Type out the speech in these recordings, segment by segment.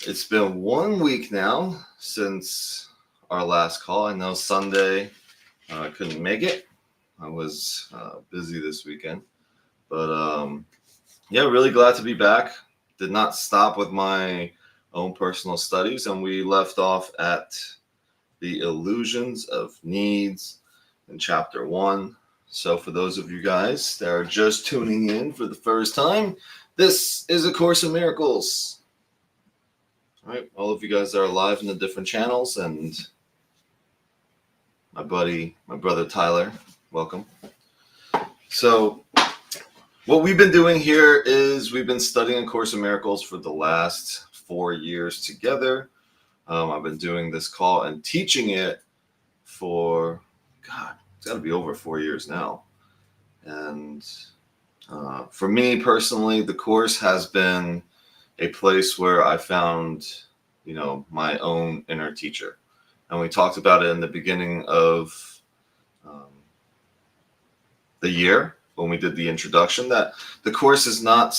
It's been 1 week now since our last call. I know Sunday I couldn't make it. I was busy this weekend. But yeah, really glad to be back. Did not stop with my own personal studies, and we left off at the illusions of needs in chapter 1. So, for those of you guys that are just tuning in for the first time, this is A Course in Miracles. All right, all of you guys that are live in the different channels, and my brother Tyler, welcome. So, what we've been doing here is we've been studying A Course in Miracles for the last 4 years together. I've been doing this call and teaching it for, it's got to be over 4 years now. And for me personally, the course has been a place where I found, my own inner teacher. And we talked about it in the beginning of the year when we did the introduction, that the course is not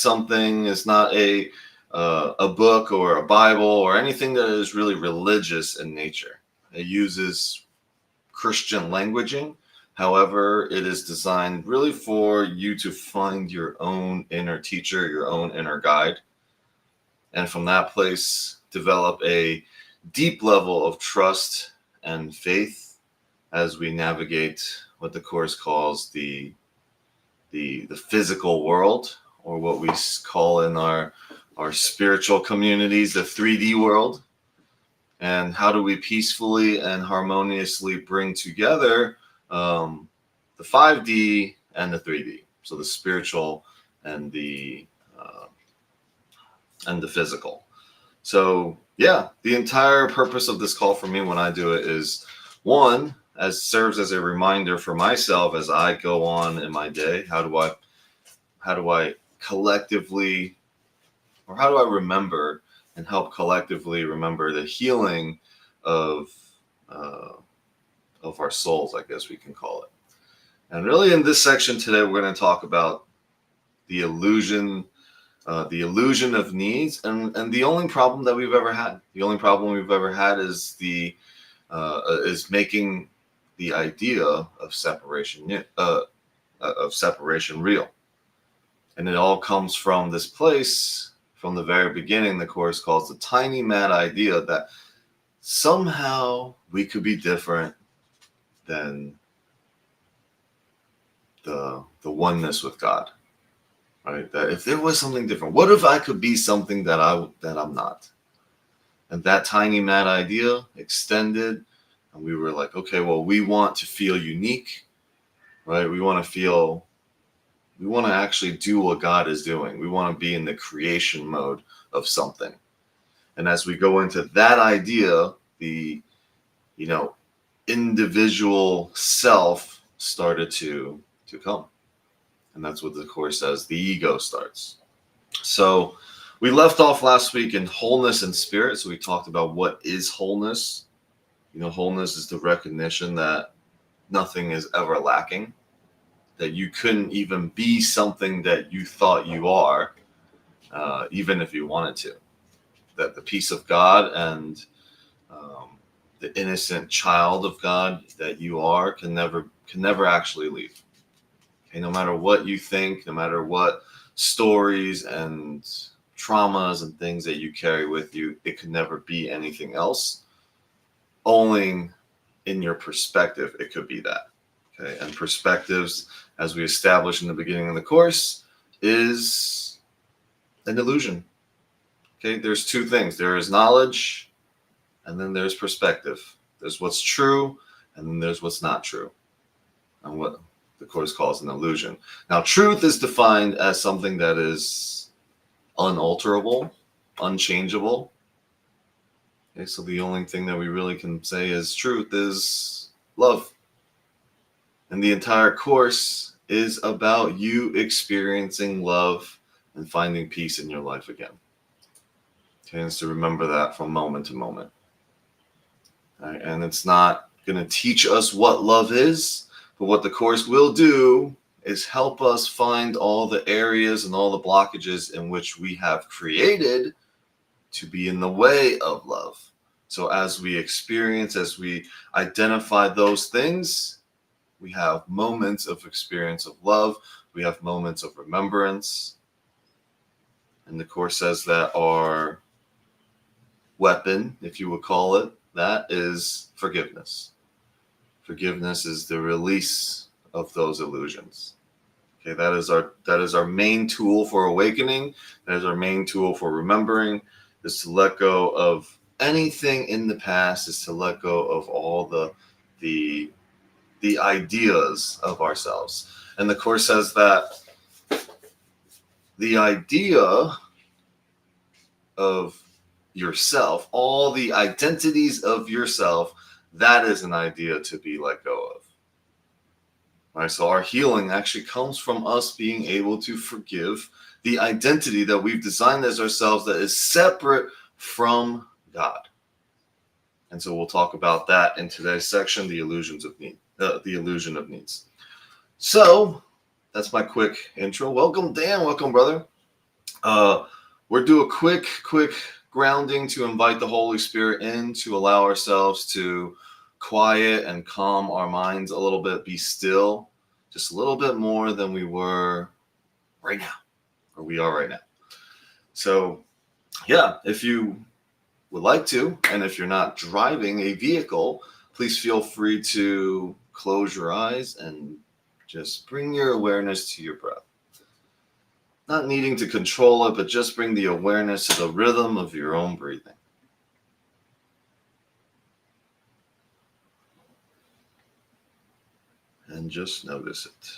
a book or a Bible or anything that is really religious in nature. It uses Christian languaging. However, it is designed really for you to find your own inner teacher, your own inner guide. And from that place, develop a deep level of trust and faith as we navigate what the Course calls the physical world, or what we call in our spiritual communities the 3D world. And how do we peacefully and harmoniously bring together the 5D and the 3D, so the spiritual and the physical. So yeah, the entire purpose of this call for me when I do it is, one, as serves as a reminder for myself as I go on in my day. How do I collectively, or how do I remember and help collectively remember the healing of our souls, I guess we can call it. And really in this section today, we're going to talk about the illusion of needs, and the only problem that we've ever had. The only problem we've ever had is is making the idea of separation real. And it all comes from this place. From the very beginning, the Course calls the tiny mad idea that somehow we could be different than the oneness with God. Right? That if there was something different, what if I could be something that I'm not? And that tiny mad idea extended, and we were like, okay, well, we want to feel unique, right? We want to actually do what God is doing. We want to be in the creation mode of something. And as we go into that idea, the individual self started to come. And that's what the Course says, the ego starts. So we left off last week in wholeness and spirit. So we talked about what is wholeness. Wholeness is the recognition that nothing is ever lacking, that you couldn't even be something that you thought you are, even if you wanted to. That the peace of God and the innocent child of God that you are can never actually leave. Okay, no matter what you think, no matter what stories and traumas and things that you carry with you, it could never be anything else. Only in your perspective, it could be that. Okay, and perspectives, as we established in the beginning of the Course, is an illusion. Okay, there's two things. There is knowledge, and then there's perspective. There's what's true, and then there's what's not true. And what the Course calls an illusion. Now, truth is defined as something that is unalterable, unchangeable. Okay, so the only thing that we really can say is truth is love. And the entire Course is about you experiencing love and finding peace in your life again. Okay, and so remember that from moment to moment. Right, and it's not going to teach us what love is. But what the Course will do is help us find all the areas and all the blockages in which we have created to be in the way of love. So as we experience, as we identify those things, we have moments of experience of love. We have moments of remembrance. And the Course says that our weapon, if you would call it, that is forgiveness. Forgiveness is the release of those illusions. Okay, that is our main tool for awakening. That is our main tool for remembering, is to let go of anything in the past, is to let go of all the ideas of ourselves. And the Course says that the idea of yourself, all the identities of yourself, that is an idea to be let go of. All right, so our healing actually comes from us being able to forgive the identity that we've designed as ourselves that is separate from God. And so we'll talk about that in today's section, the illusion of needs. So that's my quick intro. Welcome, Dan. Welcome, brother. We'll do a quick grounding to invite the Holy Spirit in, to allow ourselves to quiet and calm our minds a little bit, be still, just a little bit more than we were right now, or we are right now. So, yeah, if you would like to, and if you're not driving a vehicle, please feel free to close your eyes and just bring your awareness to your breath. Not needing to control it, but just bring the awareness to the rhythm of your own breathing. And just notice it.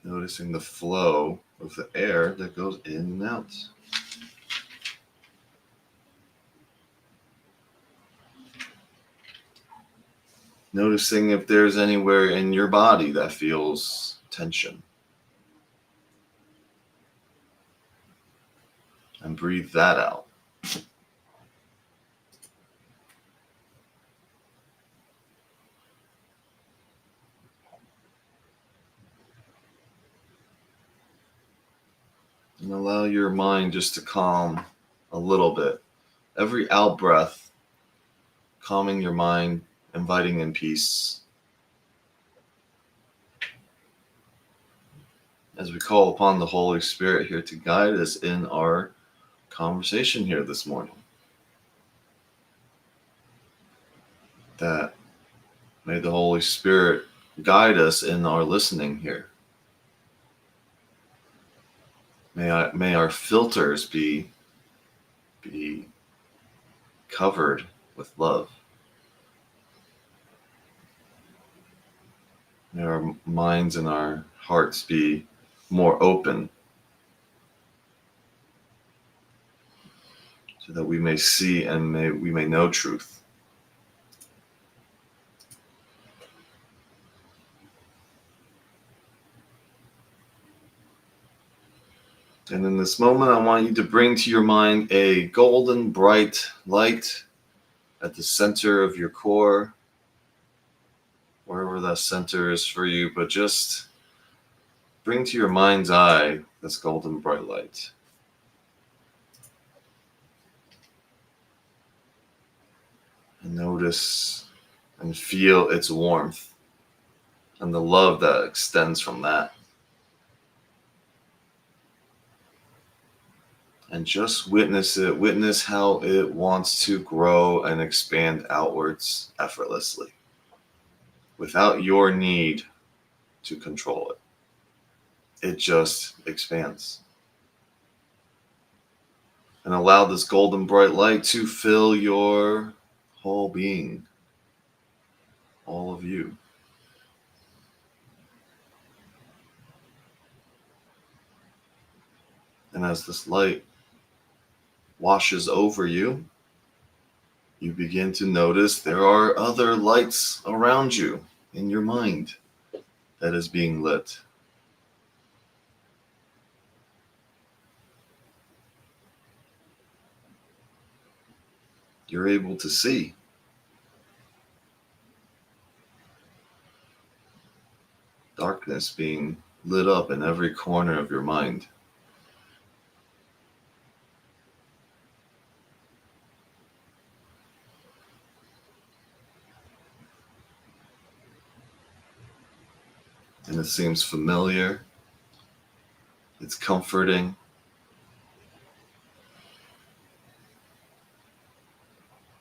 Noticing the flow of the air that goes in and out. Noticing if there's anywhere in your body that feels tension. And breathe that out. And allow your mind just to calm a little bit. Every out breath, calming your mind, inviting in peace. As we call upon the Holy Spirit here to guide us in our conversation here this morning. That may the Holy Spirit guide us in our listening here. May our filters be covered with love. May our minds and our hearts be more open, so that we may see and we may know truth. And in this moment, I want you to bring to your mind a golden bright light at the center of your core, wherever that center is for you, but just bring to your mind's eye this golden bright light. And notice and feel its warmth and the love that extends from that. And just witness it. Witness how it wants to grow and expand outwards effortlessly, without your need to control it. It just expands. And allow this golden bright light to fill your whole being, all of you. And as this light washes over you, you begin to notice there are other lights around you in your mind that is being lit. You're able to see. Darkness being lit up in every corner of your mind. and it seems familiar. It's comforting.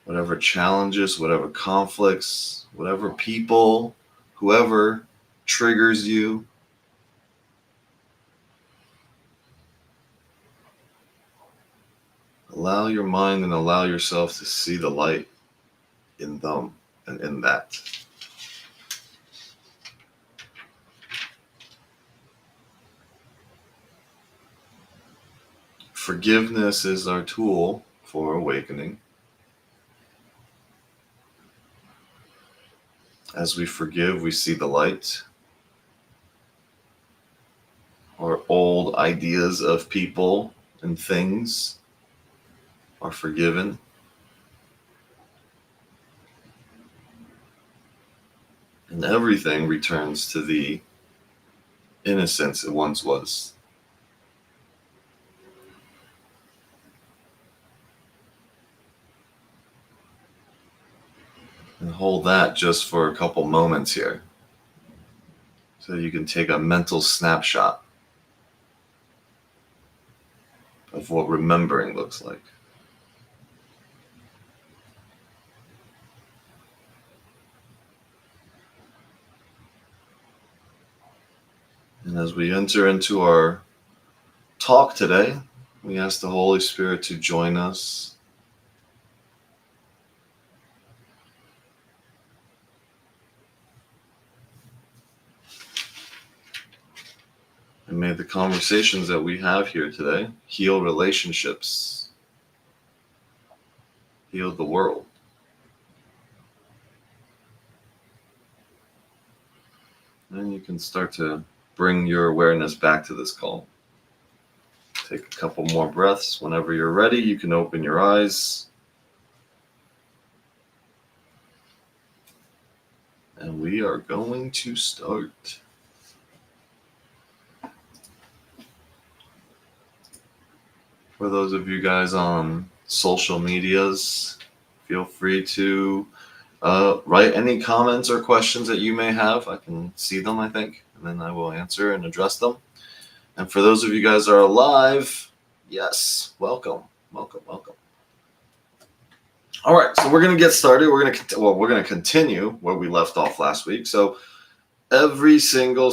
Whatever challenges, whatever conflicts, whatever people, whoever triggers you, allow your mind and allow yourself to see the light in them and in that. Forgiveness is our tool for awakening. As we forgive, we see the light. Our old ideas of people and things are forgiven. And everything returns to the innocence it once was. And hold that just for a couple moments here, so you can take a mental snapshot of what remembering looks like. And as we enter into our talk today, we ask the Holy Spirit to join us. And may the conversations that we have here today heal relationships, heal the world. And you can start to bring your awareness back to this call. Take a couple more breaths. Whenever you're ready, you can open your eyes. And we are going to start. For those of you guys on social medias, feel free to write any comments or questions that you may have. I can see them, I think, and then I will answer and address them. And for those of you guys that are live, yes, welcome. All right, so we're going to get started. We're going to continue where we left off last week. So every single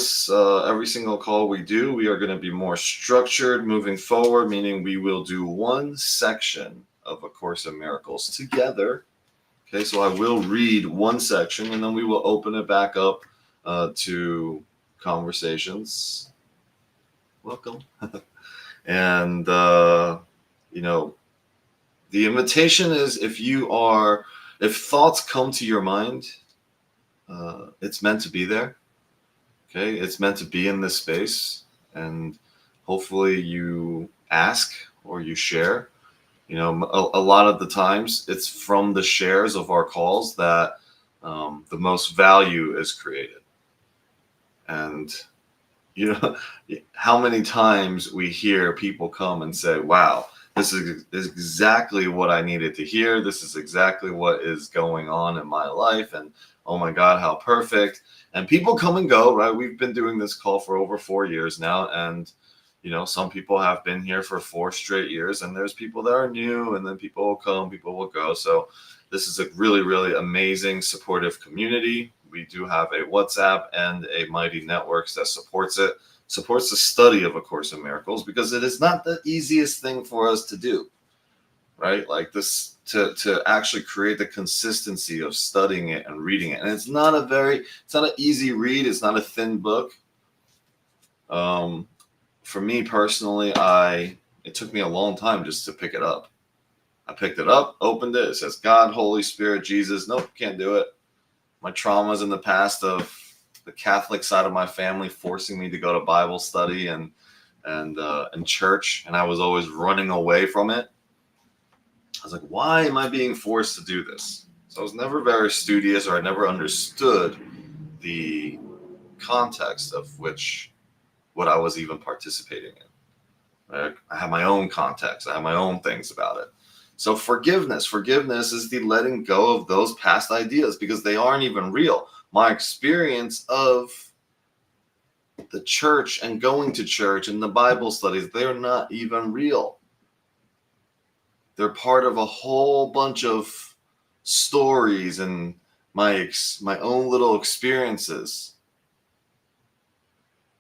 call we do, we are going to be more structured moving forward, meaning we will do one section of A Course in Miracles together. Okay, so I will read one section, and then we will open it back up to conversations. Welcome. And, the invitation is if thoughts come to your mind, it's meant to be there. Okay, it's meant to be in this space, and hopefully you ask or you share. A lot of the times it's from the shares of our calls that the most value is created. And how many times we hear people come and say, wow, this is exactly what I needed to hear. This is exactly what is going on in my life. And oh my God, how perfect. And people come and go, right? We've been doing this call for over 4 years now. And, some people have been here for 4 straight years. And there's people that are new, and then people will come, people will go. So this is a really, really amazing, supportive community. We do have a WhatsApp and a Mighty Networks that supports the study of A Course in Miracles, because it is not the easiest thing for us to do, right? Like this, to actually create the consistency of studying it and reading it. And it's not an easy read. It's not a thin book. For me personally, it took me a long time just to pick it up. I picked it up, opened it. It says God, Holy Spirit, Jesus. Nope, can't do it. My traumas in the past of the Catholic side of my family forcing me to go to Bible study and church, and I was always running away from it. I was like, why am I being forced to do this? So I was never very studious, or I never understood the context of what I was even participating in. Right? I have my own context. I have my own things about it. So forgiveness is the letting go of those past ideas, because they aren't even real. My experience of the church and going to church and the Bible studies, they're not even real. They're part of a whole bunch of stories and my own little experiences.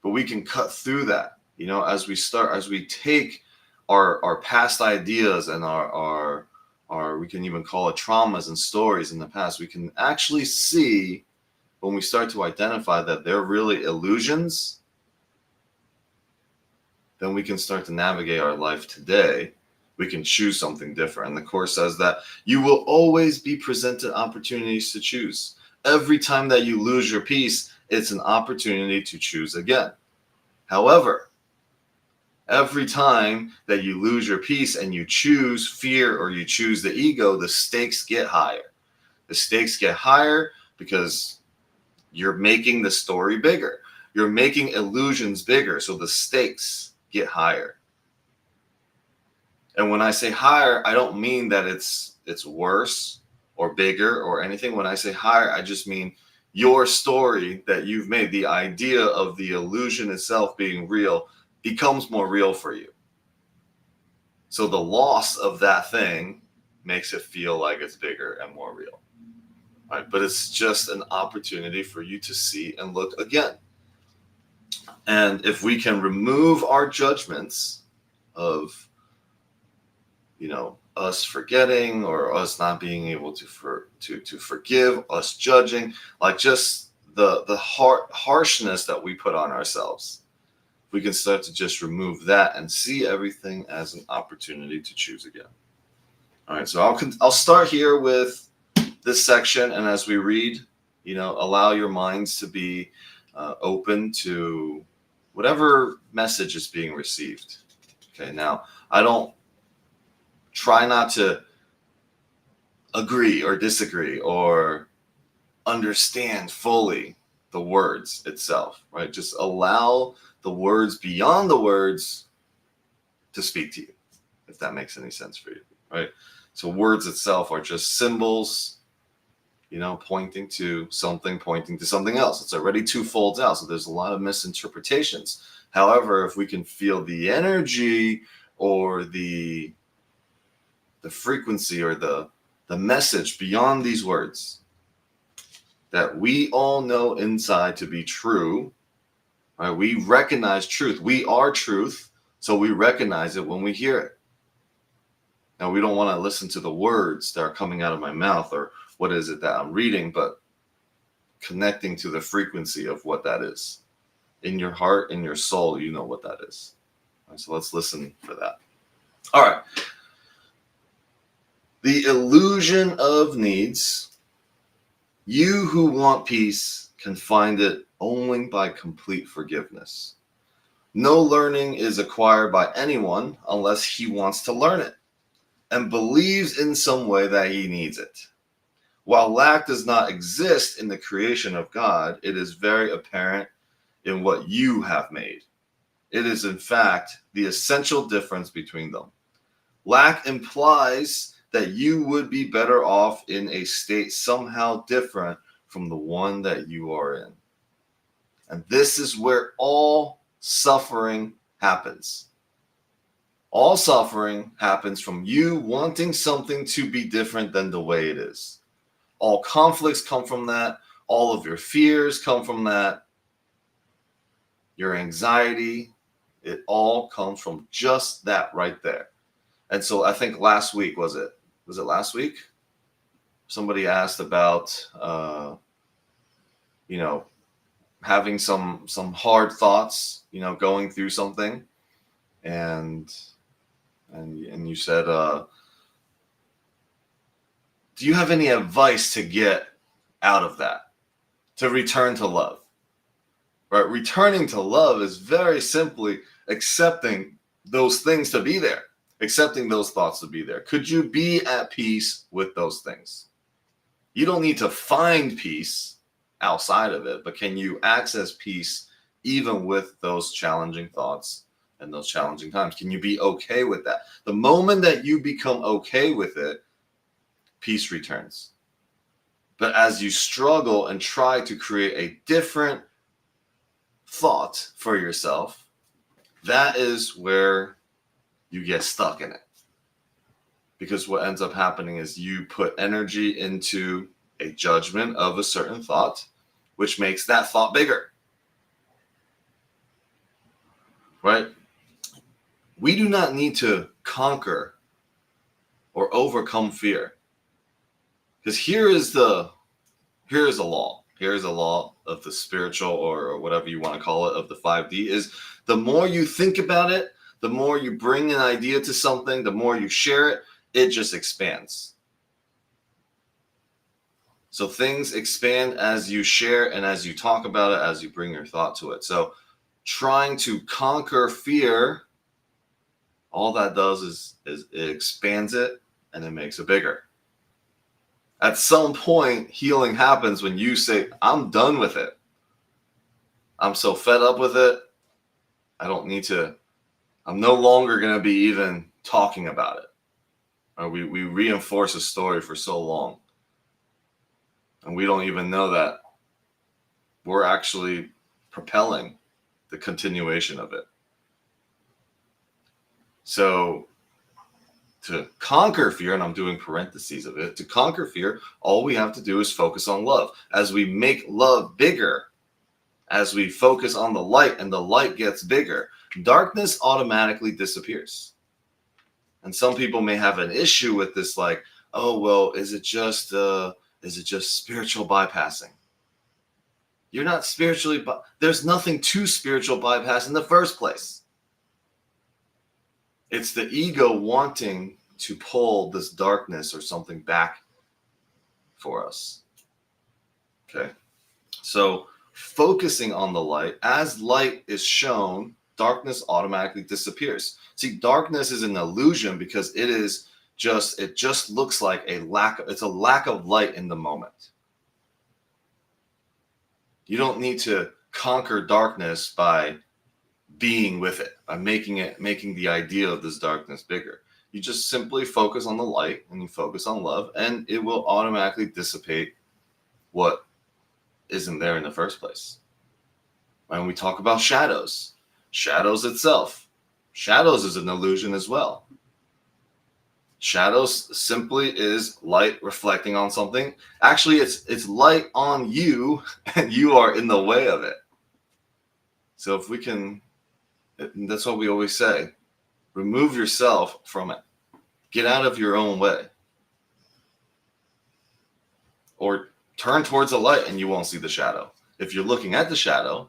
But we can cut through that, as we take our past ideas and our we can even call it traumas and stories in the past. We can actually see when we start to identify that they're really illusions, then we can start to navigate our life today. We can choose something different. And the Course says that you will always be presented opportunities to choose. Every time that you lose your peace, it's an opportunity to choose again. However, every time that you lose your peace and you choose fear or you choose the ego, the stakes get higher. The stakes get higher because you're making the story bigger. You're making illusions bigger, so the stakes get higher. And when I say higher, I don't mean that it's worse or bigger or anything. When I say higher, I just mean your story that you've made, the idea of the illusion itself being real, becomes more real for you. So the loss of that thing makes it feel like it's bigger and more real. Right? But it's just an opportunity for you to see and look again. And if we can remove our judgments of, us forgetting or us not being able to forgive, us judging, like just the harshness that we put on ourselves, we can start to just remove that and see everything as an opportunity to choose again. All right, so I'll start here with this section, and as we read, allow your minds to be open to whatever message is being received. Okay, now I don't try not to agree or disagree or understand fully the words itself, right? Just allow the words beyond the words to speak to you, if that makes any sense for you, right? So words itself are just symbols, pointing to something else. It's already two folds out, so there's a lot of misinterpretations. However, if we can feel the energy or the frequency or the message beyond these words that we all know inside to be true, right? We recognize truth. We are truth, so we recognize it when we hear it. Now, we don't want to listen to the words that are coming out of my mouth or what is it that I'm reading, but connecting to the frequency of what that is. In your heart, in your soul, you know what that is. All right, so let's listen for that. All right. The illusion of needs. You who want peace can find it only by complete forgiveness. No learning is acquired by anyone unless he wants to learn it and believes in some way that he needs it. While lack does not exist in the creation of God, it is very apparent in what you have made. It is, in fact, the essential difference between them. Lack implies that you would be better off in a state somehow different from the one that you are in. And this is where all suffering happens. All suffering happens from you wanting something to be different than the way it is. All conflicts come from that. All of your fears come from that. Your anxiety, it all comes from just that right there. And so I think last week, was it last week? Somebody asked about, having some hard thoughts, going through something. And you said, do you have any advice to get out of that, to return to love? Right? Returning to love is very simply accepting those things to be there. Accepting those thoughts to be there. Could you be at peace with those things? You don't need to find peace outside of it, but can you access peace even with those challenging thoughts and those challenging times? Can you be okay with that? The moment that you become okay with it, peace returns. But as you struggle and try to create a different thought for yourself, that is where you get stuck in it. Because what ends up happening is you put energy into a judgment of a certain thought, which makes that thought bigger. Right? We do not need to conquer or overcome fear. Because here is a law. Here is a law of the spiritual or whatever you want to call it, of the 5D, is the more you think about it, the more you bring an idea to something, the more you share it, it just expands. So things expand as you share and as you talk about it, as you bring your thought to it. So trying to conquer fear, all that does is it expands it and it makes it bigger. At some point, healing happens when you say, I'm done with it. I'm so fed up with it. I'm no longer going to be even talking about it. We reinforce a story for so long. And we don't even know that we're actually propelling the continuation of it. So to conquer fear, and I'm doing parentheses of it, to conquer fear, all we have to do is focus on love. As we make love bigger, as we focus on the light and the light gets bigger, darkness automatically disappears. And some people may have an issue with this, like, oh, well, is it just spiritual bypassing? You're not spiritually, there's nothing to spiritual bypass in the first place. It's the ego wanting to pull this darkness or something back for us. Okay. So focusing on the light, as light is shown, darkness automatically disappears. See, darkness is an illusion because it just looks like it's a lack of light in the moment. You don't need to conquer darkness by being with it, by making the idea of this darkness bigger. You just simply focus on the light and you focus on love, and it will automatically dissipate what isn't there in the first place. When we talk about shadows itself, shadows is an illusion as well. Shadows simply is light reflecting on something. Actually, it's light on you, and you are in the way of it. So if we can, that's what we always say, remove yourself from it. Get out of your own way. Or turn towards the light and you won't see the shadow. If you're looking at the shadow,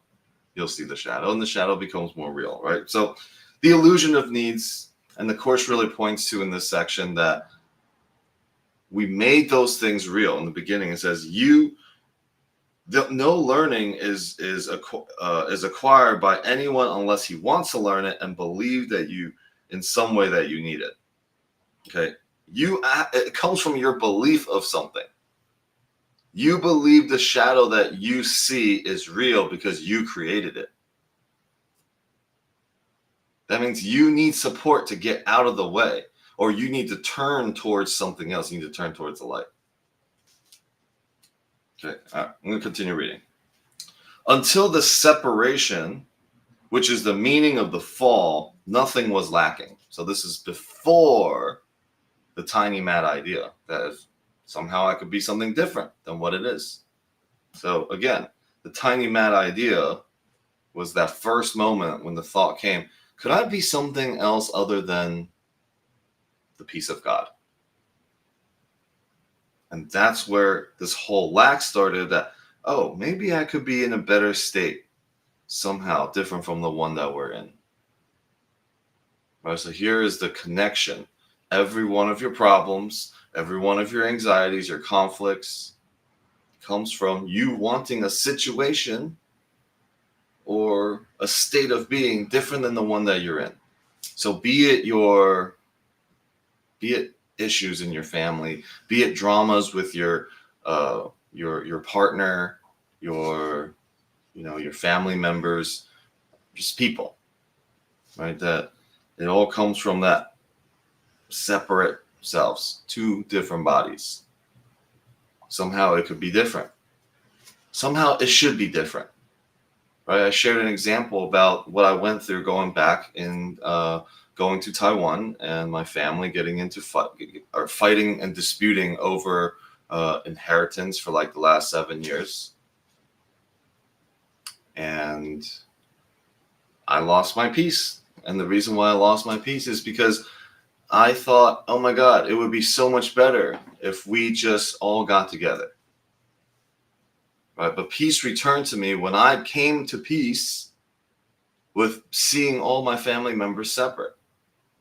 you'll see the shadow, and the shadow becomes more real, right? So the illusion of needs, and the Course really points to in this section that we made those things real. In the beginning, it says, no learning is acquired by anyone unless he wants to learn it and believe that you, in some way, that you need it. Okay, it comes from your belief of something. You believe the shadow that you see is real because you created it. That means you need support to get out of the way, or you need to turn towards something else. You need to turn towards the light. Okay, I'm going to continue reading. Until the separation, which is the meaning of the fall, nothing was lacking. So this is before the tiny mad idea that if somehow I could be something different than what it is. So again, the tiny mad idea was that first moment when the thought came, could I be something else other than the peace of God? And that's where this whole lack started, that, oh, maybe I could be in a better state somehow, different from the one that we're in. Right, so here is the connection. Every one of your problems, every one of your anxieties, your conflicts comes from you wanting a situation or a state of being different than the one that you're in. So be it issues in your family, be it dramas with your partner, your family members, just people, right? That it all comes from that separate selves, two different bodies. Somehow it could be different. Somehow it should be different. right? I shared an example about what I went through going back in going to Taiwan, and my family getting into fighting and disputing over inheritance for like the last 7 years. And I lost my peace. And the reason why I lost my peace is because I thought, oh my God, it would be so much better if we just all got together. Right? But peace returned to me when I came to peace with seeing all my family members separate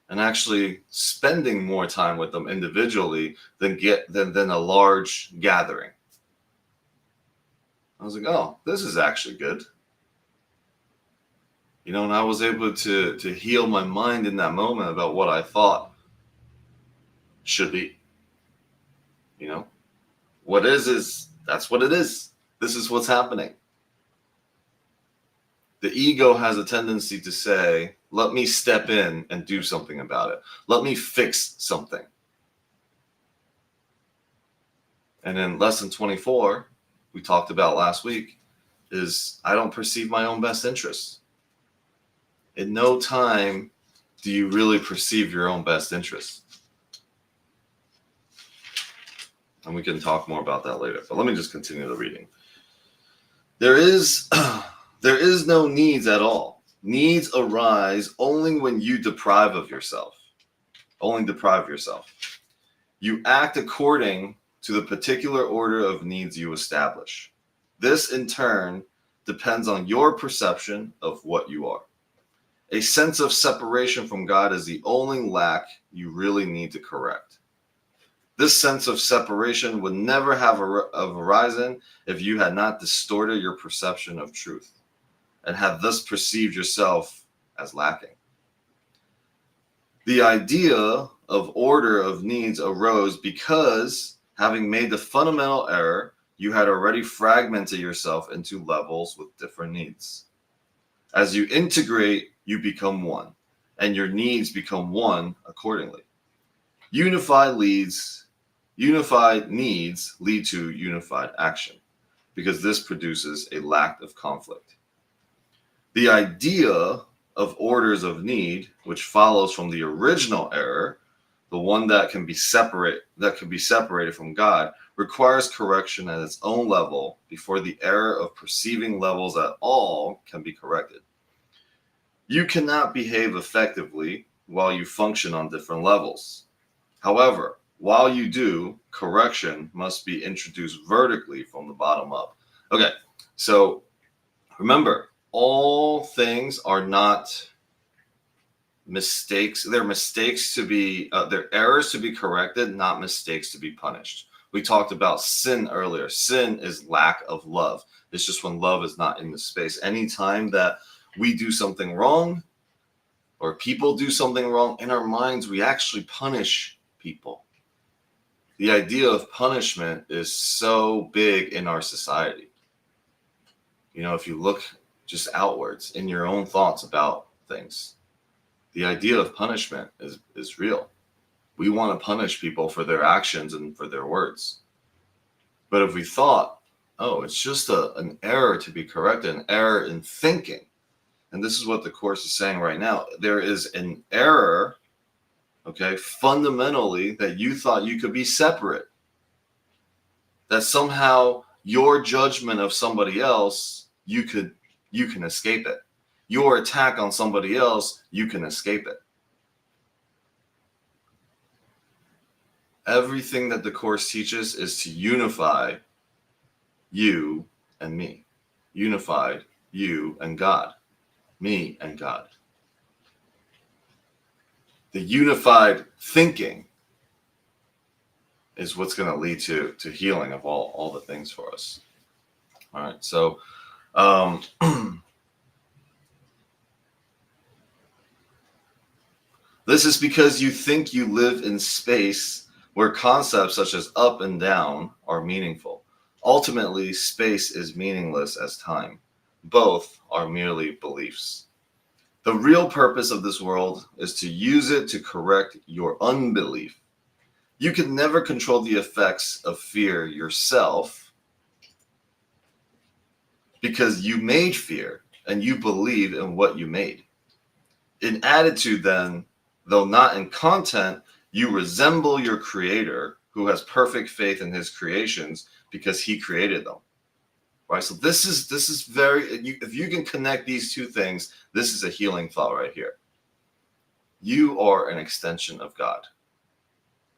and actually spending more time with them individually than a large gathering. I was like, oh, this is actually good. You know, and I was able to heal my mind in that moment about what I thought should be. You know, what is that's what it is. This is what's happening. The ego has a tendency to say, let me step in and do something about it. Let me fix something. And in lesson 24, we talked about last week, is I don't perceive my own best interests. In no time do you really perceive your own best interests. And we can talk more about that later. But let me just continue the reading. There is no needs at all. Needs arise only when you deprive of yourself. Only deprive yourself. You act according to the particular order of needs you establish. This, in turn, depends on your perception of what you are. A sense of separation from God is the only lack you really need to correct. This sense of separation would never have arisen if you had not distorted your perception of truth and had thus perceived yourself as lacking. The idea of order of needs arose because, having made the fundamental error, you had already fragmented yourself into levels with different needs. As you integrate, you become one, and your needs become one accordingly. Unified needs lead to unified action, because this produces a lack of conflict. The idea of orders of need, which follows from the original error, the one that can be separated from God, requires correction at its own level before the error of perceiving levels at all can be corrected. You cannot behave effectively while you function on different levels. However, while you do, correction must be introduced vertically from the bottom up. Okay, so remember, all things are not mistakes. They're mistakes to be, they're errors to be corrected, not mistakes to be punished. We talked about sin earlier. Sin is lack of love. It's just when love is not in the space. Anytime that we do something wrong or people do something wrong, in our minds, we actually punish people. The idea of punishment is so big in our society. You know, if you look just outwards in your own thoughts about things, the idea of punishment is real. We want to punish people for their actions and for their words. But if we thought, oh, it's just an error to be corrected, an error in thinking, and this is what the Course is saying right now, there is an error, okay, fundamentally, that you thought you could be separate. That somehow your judgment of somebody else, you can escape it. Your attack on somebody else, you can escape it. Everything that the Course teaches is to unify you and me. Unified you and God. Me and God. The unified thinking is what's going to lead to healing of all the things for us. All right, so this is because you think you live in space where concepts such as up and down are meaningful. Ultimately, space is meaningless as time. Both are merely beliefs. The real purpose of this world is to use it to correct your unbelief. You can never control the effects of fear yourself because you made fear. and you believe in what you made. In attitude, then, though not in content, you resemble your creator who has perfect faith in his creations because he created them. Right? So this is very, if you can connect these two things, this is a healing thought right here. You are an extension of God.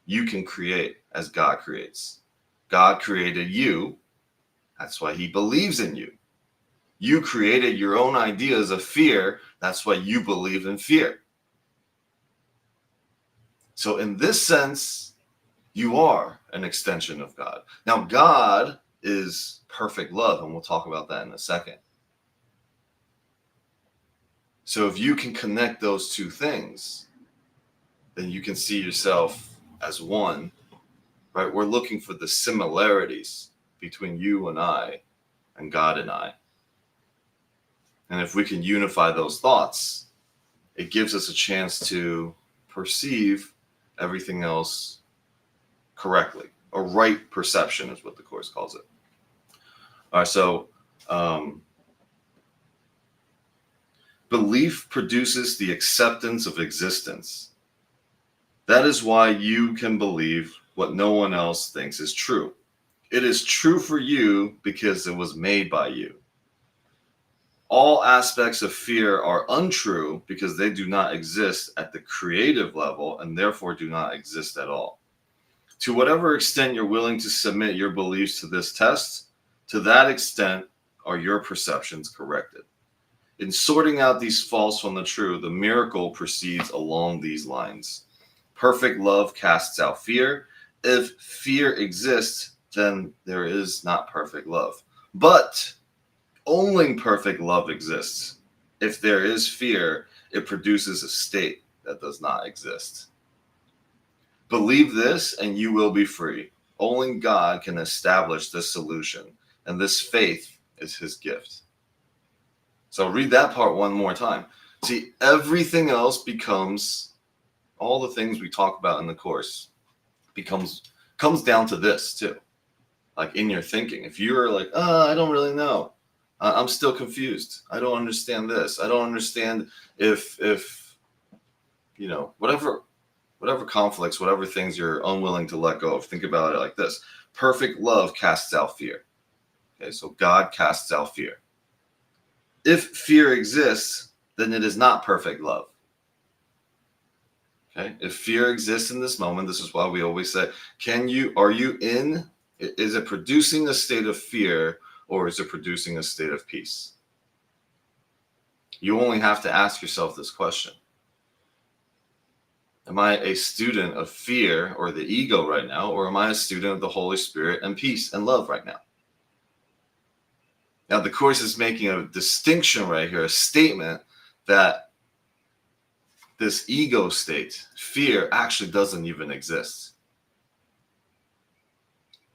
You can create as God creates. God created you. That's why he believes in you. You created your own ideas of fear. That's why you believe in fear. So in this sense, you are an extension of God. Now, God is perfect love, and we'll talk about that in a second. So if you can connect those two things, then you can see yourself as one, right? We're looking for the similarities between you and I and God and I. And if we can unify those thoughts, it gives us a chance to perceive everything else correctly. A right perception is what the Course calls it. All right, so belief produces the acceptance of existence. That is why you can believe what no one else thinks is true. It is true for you because it was made by you. All aspects of fear are untrue because they do not exist at the creative level and therefore do not exist at all. To whatever extent you're willing to submit your beliefs to this test, to that extent are your perceptions corrected. In sorting out these false from the true, the miracle proceeds along these lines. Perfect love casts out fear. If fear exists, then there is not perfect love. But only perfect love exists. If there is fear, it produces a state that does not exist. Believe this and you will be free. Only God can establish this solution, and this faith is his gift. So read that part one more time. See, everything else becomes, all the things we talk about in the Course comes down to this too. Like in your thinking. If you're like, I don't really know. I'm still confused. I don't understand this. I don't understand if you know, whatever conflicts, whatever things you're unwilling to let go of. Think about it like this. Perfect love casts out fear. Okay, so God casts out fear. If fear exists, then it is not perfect love. Okay, if fear exists in this moment, this is why we always say, is it producing a state of fear or is it producing a state of peace? You only have to ask yourself this question. Am I a student of fear or the ego right now, or am I a student of the Holy Spirit and peace and love right now? Now, the Course is making a distinction right here, a statement that this ego state, fear, actually doesn't even exist.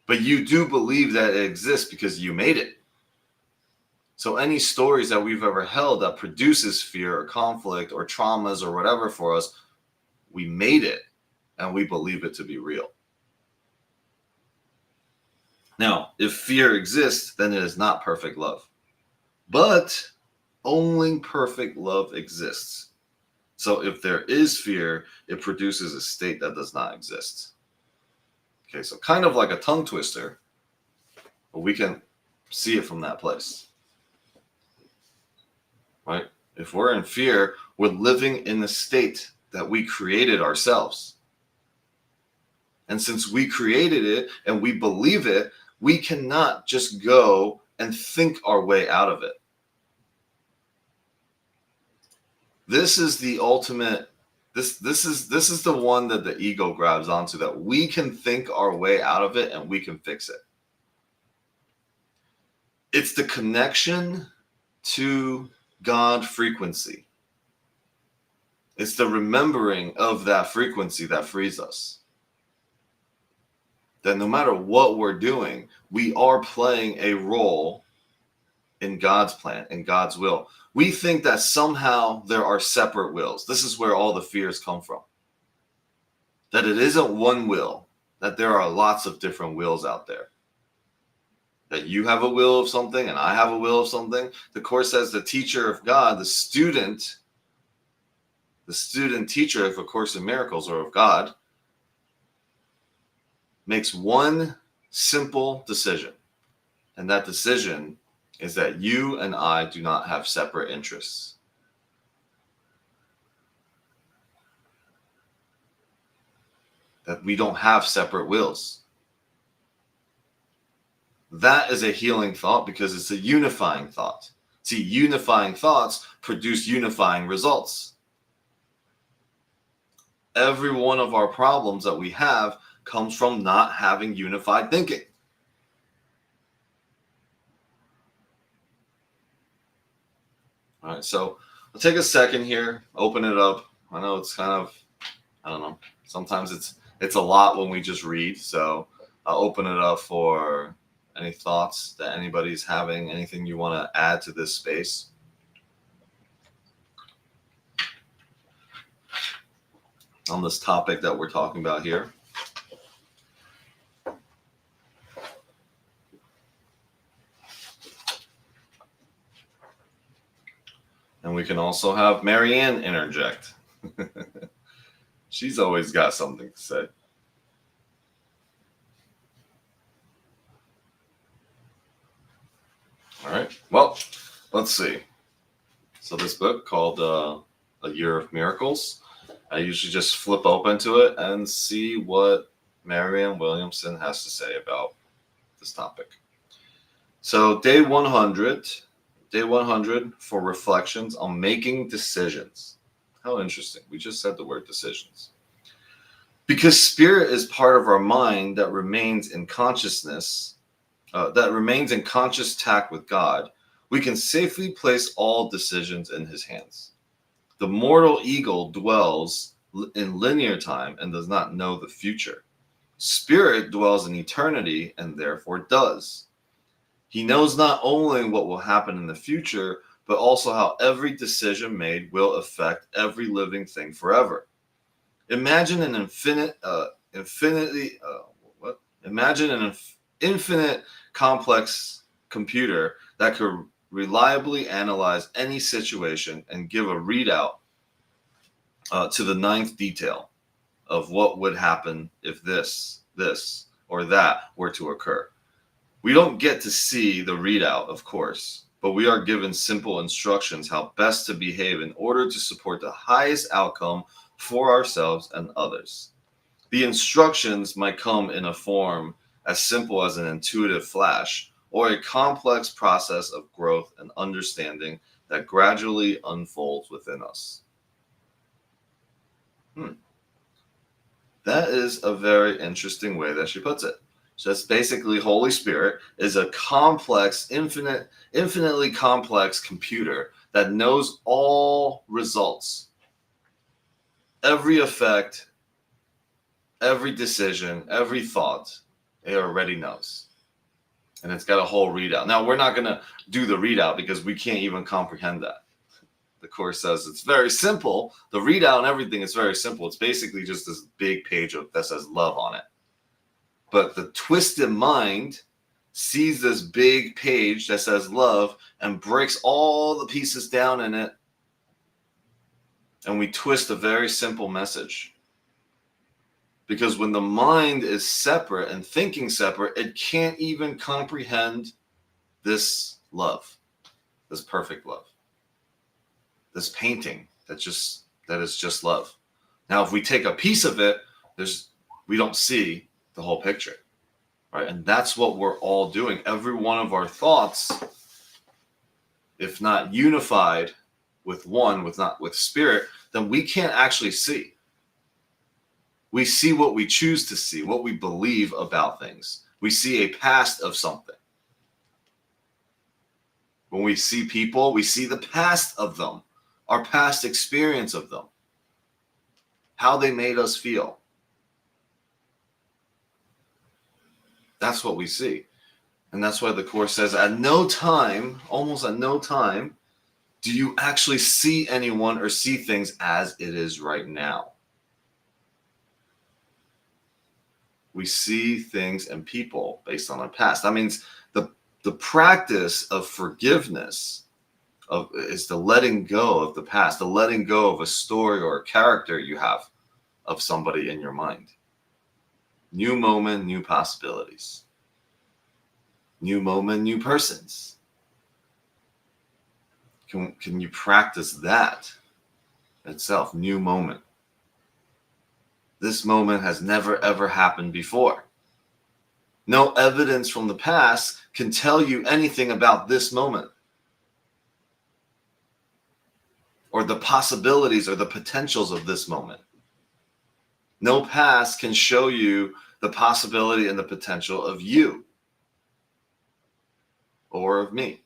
But you do believe that it exists because you made it. So any stories that we've ever held that produces fear or conflict or traumas or whatever for us, we made it and we believe it to be real. Now, if fear exists, then it is not perfect love. But only perfect love exists. So if there is fear, it produces a state that does not exist. Okay, so kind of like a tongue twister, but we can see it from that place. Right? If we're in fear, we're living in the state that we created ourselves. And since we created it and we believe it, we cannot just go and think our way out of it. This is the ultimate, this is the one that the ego grabs onto, that we can think our way out of it and we can fix it. It's the connection to God frequency. It's the remembering of that frequency that frees us. That no matter what we're doing, we are playing a role in God's plan, in God's will. We think that somehow there are separate wills. This is where all the fears come from. That it isn't one will, that there are lots of different wills out there. that you have a will of something and I have a will of something. The Course says the teacher of God, the student teacher of A Course in Miracles or of God, makes one simple decision. And that decision is that you and I do not have separate interests. That we don't have separate wills. That is a healing thought because it's a unifying thought. See, unifying thoughts produce unifying results. Every one of our problems that we have comes from not having unified thinking. All right, so I'll take a second here, open it up. I know it's kind of, I don't know, sometimes it's a lot when we just read, so I'll open it up for any thoughts that anybody's having, anything you want to add to this space. On this topic that we're talking about here. And we can also have Marianne interject. She's always got something to say. All right. Well, let's see. So this book called A Year of Miracles, I usually just flip open to it and see what Marianne Williamson has to say about this topic. So day 100 for reflections on making decisions. How interesting. We just said the word decisions. Because spirit is part of our mind that remains in consciousness, that remains in conscious tact with God, we can safely place all decisions in his hands. The mortal ego dwells in linear time and does not know the future. Spirit dwells in eternity and therefore does. He knows not only what will happen in the future, but also how every decision made will affect every living thing forever. Imagine an infinite complex computer that could reliably analyze any situation and give a readout to the ninth detail of what would happen if this, or that were to occur. We don't get to see the readout, of course, but we are given simple instructions how best to behave in order to support the highest outcome for ourselves and others. The instructions might come in a form as simple as an intuitive flash or a complex process of growth and understanding that gradually unfolds within us. That is a very interesting way that she puts it. So that's basically Holy Spirit is a complex, infinitely complex computer that knows all results, every effect, every decision, every thought. It already knows. And it's got a whole readout. Now, we're not going to do the readout because we can't even comprehend that. The Course says it's very simple. The readout and everything is very simple. It's basically just this big page that says love on it. But the twisted mind sees this big page that says love and breaks all the pieces down in it. And we twist a very simple message. Because when the mind is separate and thinking separate, it can't even comprehend this love, this perfect love, this painting that is just love. Now, if we take a piece of it, we don't see the whole picture, right? And that's what we're all doing. Every one of our thoughts, if not unified with spirit, then we can't actually see. We see what we choose to see, what we believe about things. We see a past of something. When we see people, we see the past of them, our past experience of them, how they made us feel. That's what we see. And that's why the Course says at no time, almost at no time, do you actually see anyone or see things as it is right now. We see things and people based on our past. That means The practice of forgiveness is the letting go of the past, the letting go of a story or a character you have of somebody in your mind. New moment, new possibilities. New moment, new persons. Can you practice that itself? New moment. This moment has never ever happened before. No evidence from the past can tell you anything about this moment, or the possibilities or the potentials of this moment. No past can show you the possibility and the potential of you or of me.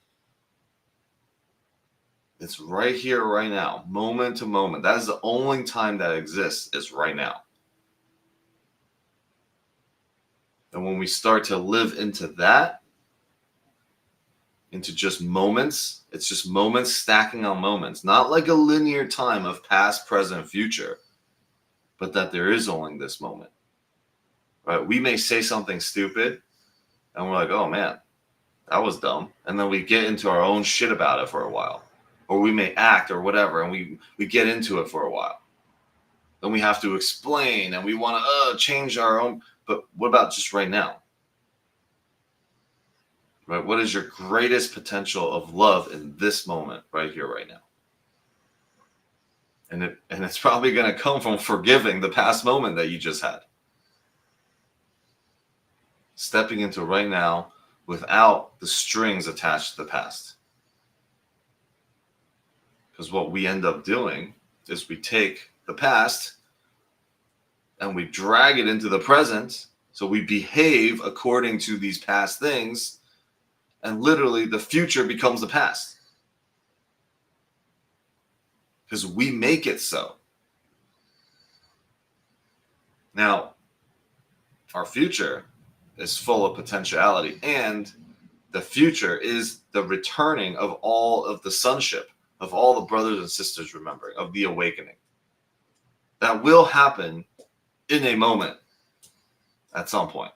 It's right here, right now, moment to moment. That is the only time that exists, is right now. And when we start to live into that, into just moments, it's just moments stacking on moments, not like a linear time of past, present, future, but that there is only this moment. Right? We may say something stupid and we're like, oh man, that was dumb. And then we get into our own shit about it for a while. Or we may act or whatever, and we get into it for a while. Then we have to explain and we want to change our own. But what about just right now? Right? What is your greatest potential of love in this moment, right here, right now? And it's probably going to come from forgiving the past moment that you just had. Stepping into right now without the strings attached to the past. Because what we end up doing is we take the past and we drag it into the present. So we behave according to these past things. And literally the future becomes the past. Because we make it so. Now, our future is full of potentiality. And the future is the returning of all of the sonship, of all the brothers and sisters remembering, of the awakening. That will happen in a moment at some point.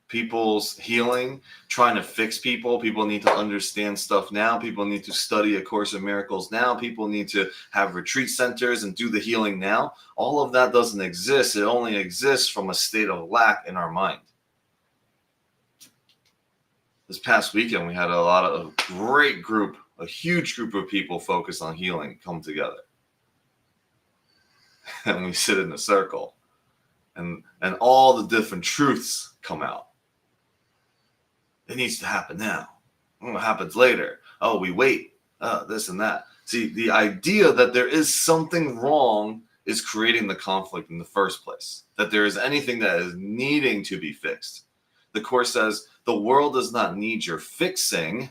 People's healing, trying to fix people. People need to understand stuff now. People need to study A Course in Miracles now. People need to have retreat centers and do the healing now. All of that doesn't exist. It only exists from a state of lack in our mind. This past weekend, we had a huge group of people focused on healing come together. And we sit in a circle and all the different truths come out. It needs to happen now. What happens later? Oh, we wait. This and that. See, the idea that there is something wrong is creating the conflict in the first place. That there is anything that is needing to be fixed. The Course says the world does not need your fixing.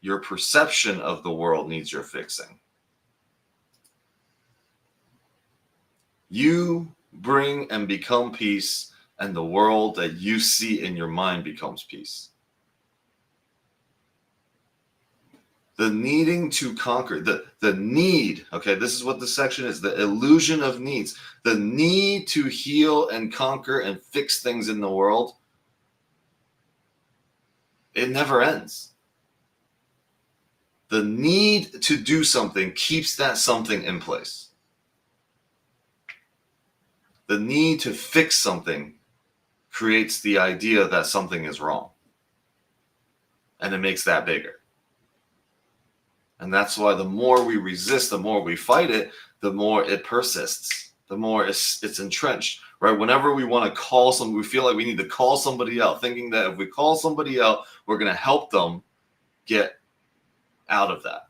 Your perception of the world needs your fixing. You bring and become peace, and the world that you see in your mind becomes peace. The needing to conquer, the need, okay, this is what the section is, the illusion of needs. The need to heal and conquer and fix things in the world, it never ends. The need to do something keeps that something in place. The need to fix something creates the idea that something is wrong. And it makes that bigger. And that's why the more we resist, the more we fight it, the more it persists, the more it's entrenched, right? Whenever we want to call someone, we feel like we need to call somebody out, thinking that if we call somebody out, we're going to help them get out of that.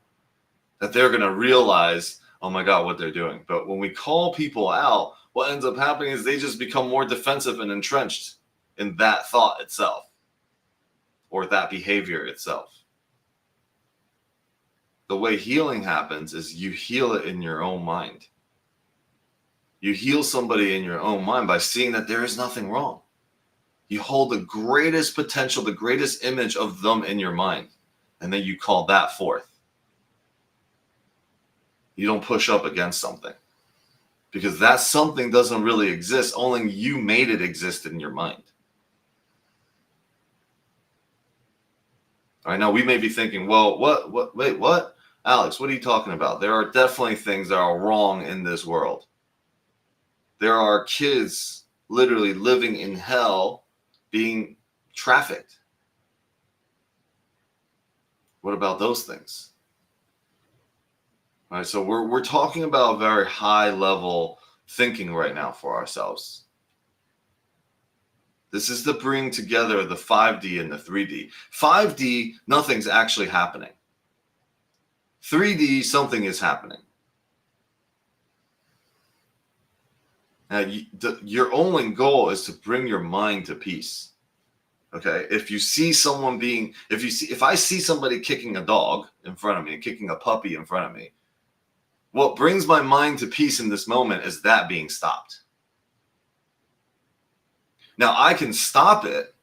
That they're going to realize, oh my God, what they're doing. But when we call people out, what ends up happening is they just become more defensive and entrenched in that thought itself or that behavior itself. The way healing happens is you heal it in your own mind. You heal somebody in your own mind by seeing that there is nothing wrong. You hold the greatest potential, the greatest image of them in your mind, and then you call that forth. You don't push up against something. Because that something doesn't really exist. Only you made it exist in your mind. All right, now we may be thinking, well, wait, what? Alex, what are you talking about? There are definitely things that are wrong in this world. There are kids literally living in hell being trafficked. What about those things? All right, so we're talking about a very high level thinking right now for ourselves. This is the bring together the 5D and the 3D. 5D, nothing's actually happening. 3D, something is happening. Now, your only goal is to bring your mind to peace. Okay, if I see somebody kicking a dog in front of me, kicking a puppy in front of me, what brings my mind to peace in this moment is that being stopped. Now, I can stop it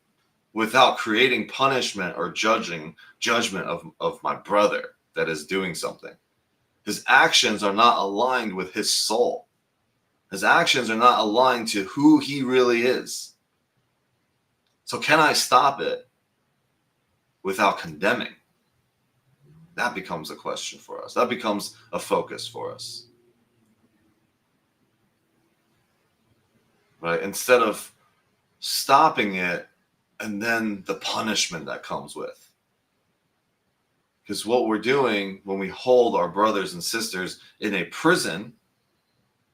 without creating punishment or judgment of my brother that is doing something. His actions are not aligned with his soul. His actions are not aligned to who he really is. So can I stop it without condemning? That becomes a question for us. That becomes a focus for us. Right? Instead of stopping it and then the punishment that comes with. Because what we're doing when we hold our brothers and sisters in a prison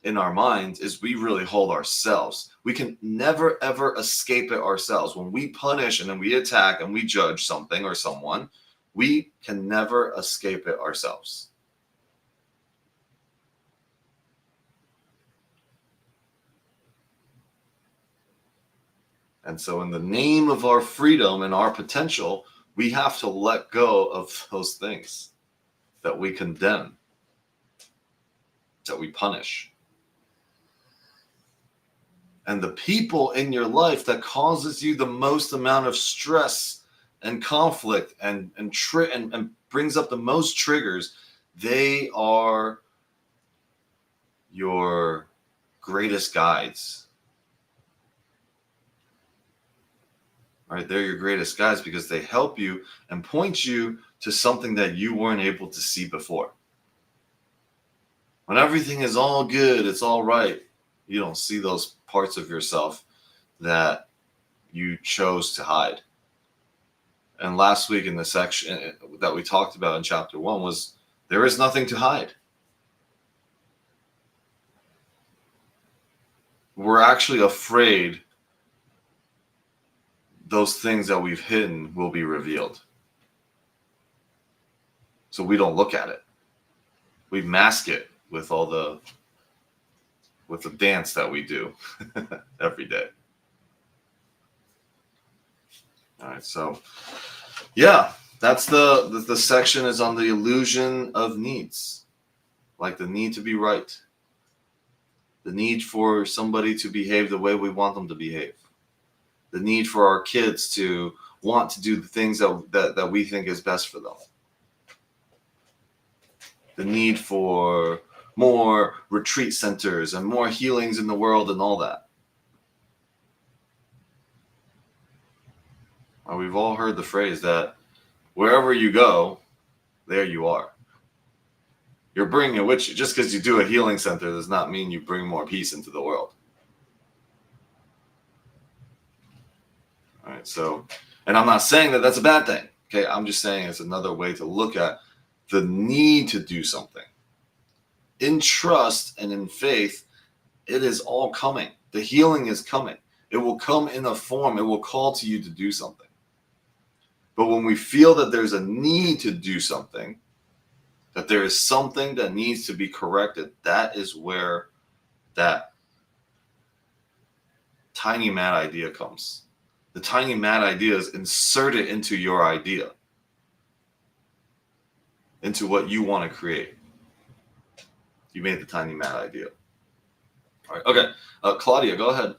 in our minds is we really hold ourselves. We can never, ever escape it ourselves. When we punish and then we attack and we judge something or someone, we can never escape it ourselves. And so in the name of our freedom and our potential, we have to let go of those things that we condemn, that we punish. And the people in your life that causes you the most amount of stress and conflict and brings up the most triggers, they are your greatest guides. Right? They're your greatest guides because they help you and point you to something that you weren't able to see before. When everything is all good, it's all right, you don't see those parts of yourself that you chose to hide. And last week in the section that we talked about in chapter 1 was there is nothing to hide. We're actually afraid those things that we've hidden will be revealed. So we don't look at it. We mask it with the dance that we do every day. All right, so yeah, that's the section is on the illusion of needs, like the need to be right, the need for somebody to behave the way we want them to behave, the need for our kids to want to do the things that we think is best for them, the need for more retreat centers and more healings in the world and all that. We've all heard the phrase that wherever you go, there you are. You're bringing a witch. Just because you do a healing center does not mean you bring more peace into the world. All right, so, and I'm not saying that that's a bad thing. Okay, I'm just saying it's another way to look at the need to do something. In trust and in faith, it is all coming. The healing is coming. It will come in a form. It will call to you to do something. But when we feel that there's a need to do something, that there is something that needs to be corrected, that is where that tiny mad idea comes. The tiny mad idea is inserted into your idea, into what you want to create. You made the tiny mad idea. All right, okay. Claudia, go ahead.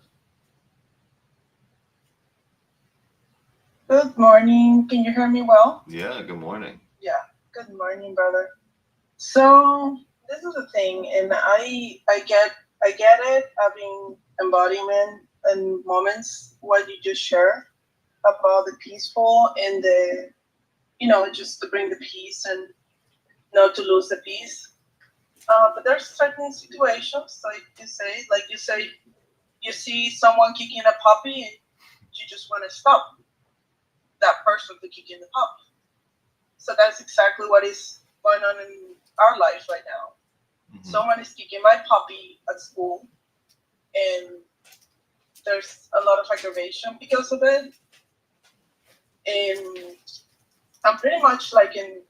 Good morning. Can you hear me well? Yeah, good morning. Yeah, good morning, brother. So this is the thing, and I get it having embodiment and moments what you just shared about the peaceful and the just to bring the peace and not to lose the peace. But there's certain situations, like you say, you see someone kicking a puppy, and you just want to stop that person from kicking the puppy. So that's exactly what is going on in our lives right now. Mm-hmm. Someone is kicking my puppy at school, and there's a lot of aggravation because of it. And I'm pretty much like in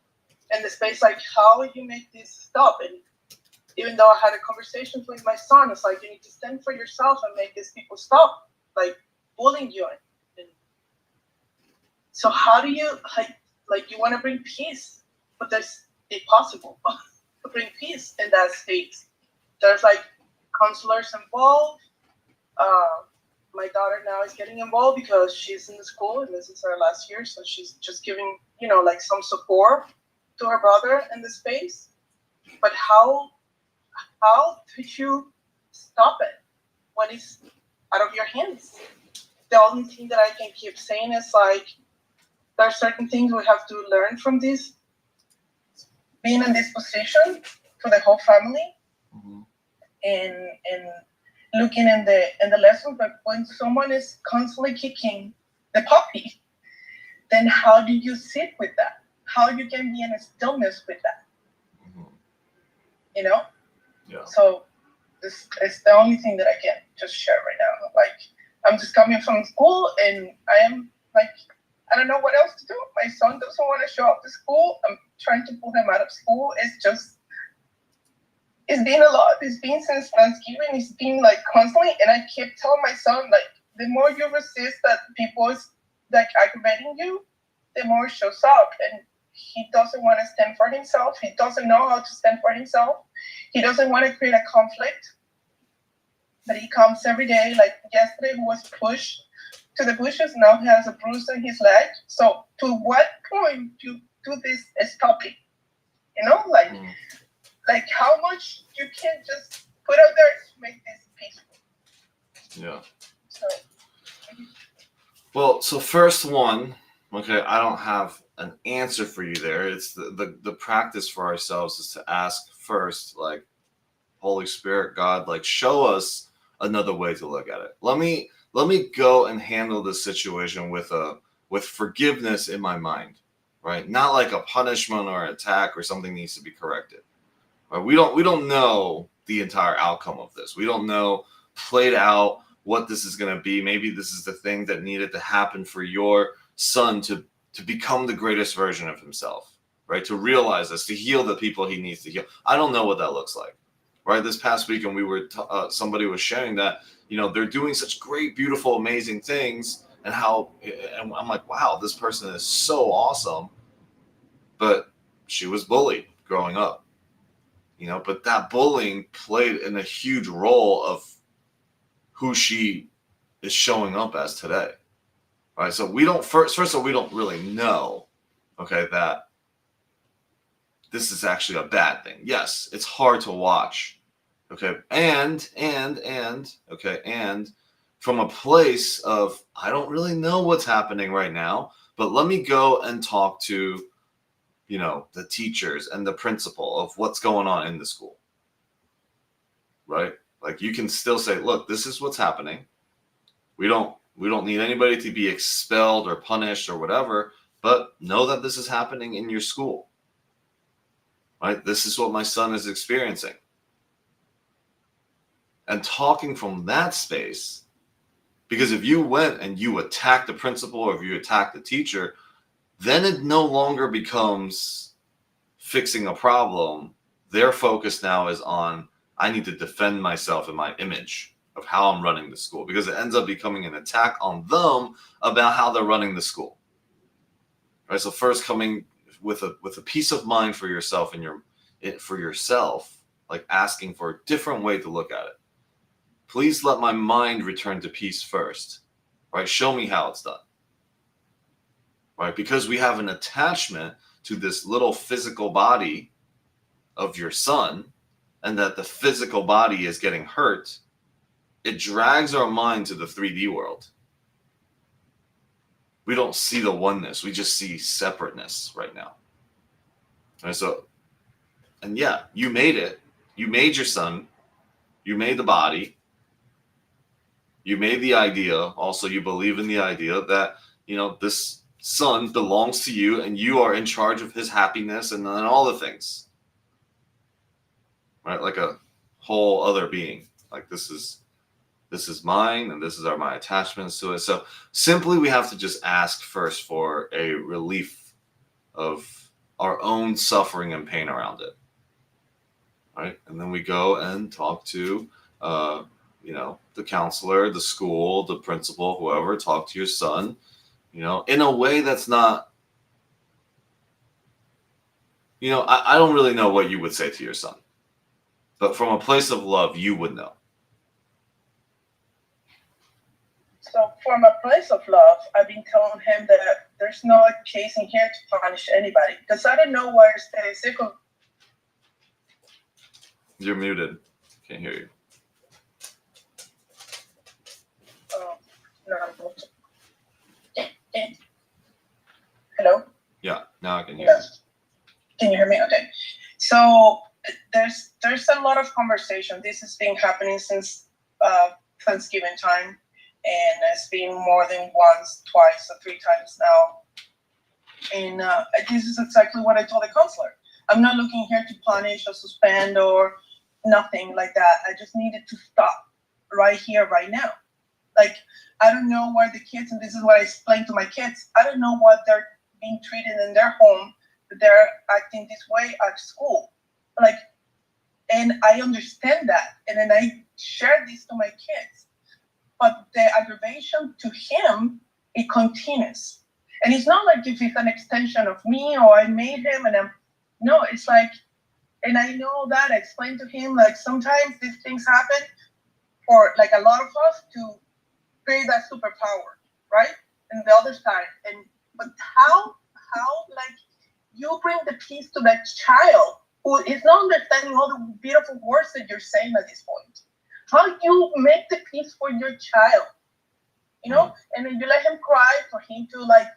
the space, like, how you make this stop? And even though I had a conversation with my son, it's like, you need to stand for yourself and make these people stop, like, bullying you. And so how do you, like you want to bring peace, but there's impossible to bring peace in that space. There's like counselors involved. My daughter now is getting involved because she's in the school and this is her last year, so she's just giving, like some support to her brother in the space. But how did you stop it when it's out of your hands? The only thing that I can keep saying is like, there are certain things we have to learn from this, being in this position for the whole family, mm-hmm. and looking in the lesson. But when someone is constantly kicking the puppy, then how do you sit with that? How you can be in a stillness with that? Mm-hmm. Yeah. So this is the only thing that I can just share right now. Like, I'm just coming from school and I am like, I don't know what else to do. My son doesn't want to show up to school. I'm trying to pull him out of school. It's been a lot. It's been since Thanksgiving. It's been like constantly. And I keep telling my son, like, the more you resist that people is like aggravating you, the more it shows up. And he doesn't want to stand for himself. He doesn't know how to stand for himself. He doesn't want to create a conflict. But he comes every day. Like yesterday, he was pushed to the bushes. Now he has a bruise on his leg. So to what point do you do this stopping? Like how much you can just put out there to make this peaceful. Yeah. Well, so first one, okay, I don't have an answer for you there. It's the practice for ourselves is to ask first, like, Holy Spirit, God, like, show us another way to look at it. Let me go and handle this situation with forgiveness in my mind, right? Not like a punishment or an attack or something needs to be corrected. Right? We don't know the entire outcome of this. We don't know played out what this is going to be. Maybe this is the thing that needed to happen for your son to become the greatest version of himself, right? To realize this, to heal the people he needs to heal. I don't know what that looks like. Right, this past weekend we were somebody was sharing that they're doing such great, beautiful, amazing things, and I'm like, wow, this person is so awesome, but she was bullied growing up, but that bullying played in a huge role of who she is showing up as today, right? So we don't first of all we don't really know, okay, that this is actually a bad thing. Yes, it's hard to watch. Okay, and from a place of, I don't really know what's happening right now, but let me go and talk to, the teachers and the principal of what's going on in the school, right? Like, you can still say, look, this is what's happening. We don't need anybody to be expelled or punished or whatever, but know that this is happening in your school, right? This is what my son is experiencing. And talking from that space, because if you went and you attacked the principal or if you attacked the teacher, then it no longer becomes fixing a problem. Their focus now is on, I need to defend myself and my image of how I'm running the school, because it ends up becoming an attack on them about how they're running the school. Right? So first, coming with a peace of mind for yourself like asking for a different way to look at it. Please let my mind return to peace first, right? Show me how it's done, right? Because we have an attachment to this little physical body of your son, and that the physical body is getting hurt, it drags our mind to the 3D world. we don't see the oneness. We just see separateness right now. And so, and yeah, you made it. You made your son. You made the body. You made the idea. Also, you believe in the idea that, this son belongs to you and you are in charge of his happiness and all the things. Right? Like a whole other being. Like this is mine and this is my attachments to it. So simply we have to just ask first for a relief of our own suffering and pain around it. Right? And then we go and talk to the counselor, the school, the principal, whoever, talk to your son, in a way that's not, I don't really know what you would say to your son, but from a place of love, you would know. So from a place of love, I've been telling him that there's no case in here to punish anybody, because I don't know where the second. You're muted. Can't hear you. No. Hello? Yeah, now I can hear you. Can you hear me? Okay. So there's a lot of conversation. This has been happening since Thanksgiving time, and it's been more than once, twice, or 3 times now. And this is exactly what I told the counselor. I'm not looking here to punish or suspend or nothing like that. I just needed to stop right here, right now. Like, I don't know where the kids, and this is what I explained to my kids, I don't know what they're being treated in their home, that they're acting this way at school. Like, and I understand that. And then I share this to my kids. But the aggravation to him, it continues. And it's not like if it's an extension of me or I made him no, it's like, and I know that I explained to him, like sometimes these things happen for like a lot of us to create that superpower, right? And the other side. But how like you bring the peace to that child who is not understanding all the beautiful words that you're saying at this point? How you make the peace for your child, and then you let him cry for him to like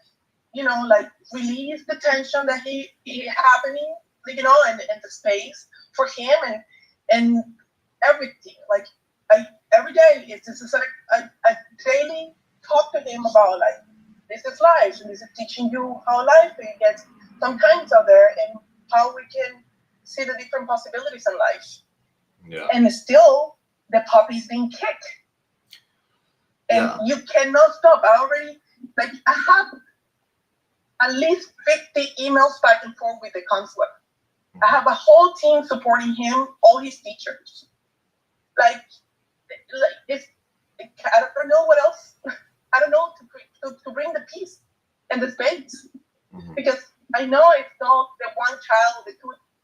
release the tension that he happening, and the space for him and everything. Like every day it's just like I daily talk to him about like this is life and this is teaching you how life gets sometimes out there and how we can see the different possibilities in life. Yeah. And still the puppy's being kicked. And you cannot stop. I have at least 50 emails back and forth with the counselor. I have a whole team supporting him, all his teachers. Like it's, I don't know what else. I don't know to bring the peace and the space. Mm-hmm. Because I know it's not the one child, the 2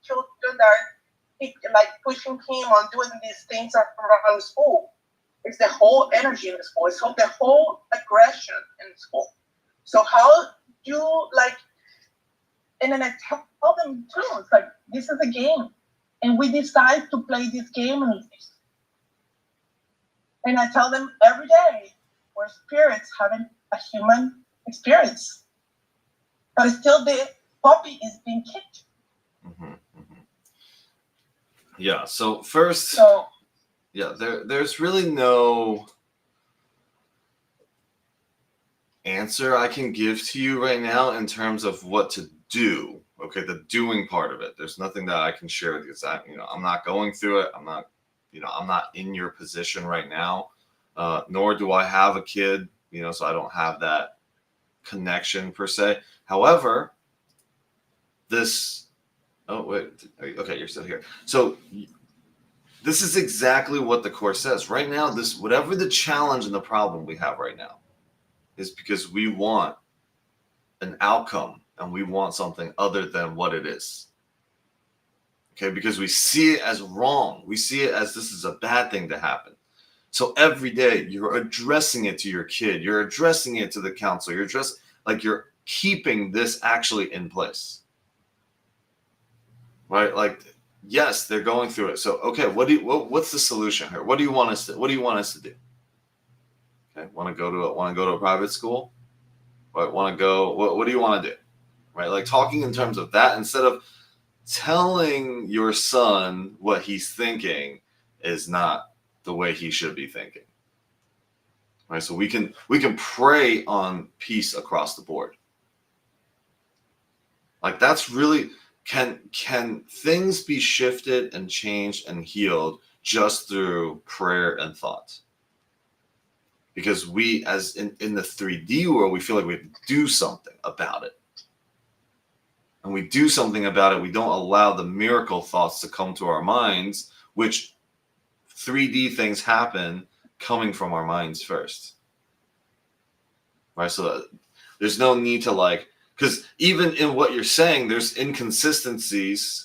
children that are pushing him on doing these things around school. It's the whole energy in the school. It's the whole aggression in the school. So how you and then I tell them too, it's like, this is a game. And we decide to play this game and I tell them every day we're spirits having a human experience. But still the puppy is being kicked. Mm-hmm, mm-hmm. Yeah, so first, there's really no answer I can give to you right now in terms of what to do. Okay, the doing part of it. There's nothing that I can share with you. I'm not going through it. I'm not in your position right now. Nor do I have a kid, so I don't have that connection per se. However, okay, you're still here. So this is exactly what the Course says. Right now, whatever the challenge and the problem we have right now is because we want an outcome and we want something other than what it is. Okay, because we see it as wrong. We see it as this is a bad thing to happen. So every day you're addressing it to your kid. You're addressing it to the counselor. You're keeping this actually in place. Right? Like, yes, they're going through it. So, okay, what's the solution here? What do you want us to do? Okay, want to go to a private school? Right? Want to go? What do you want to do? Right? Like talking in terms of that instead of telling your son what he's thinking is not the way he should be thinking. Right? So we can pray on peace across the board. Like that's really can things be shifted and changed and healed just through prayer and thought? Because we, as in the 3D world, we feel like we have to do something about it. And we do something about it. We don't allow the miracle thoughts to come to our minds, which 3D things happen coming from our minds first. Right? So there's no need to like, because even in what you're saying, there's inconsistencies,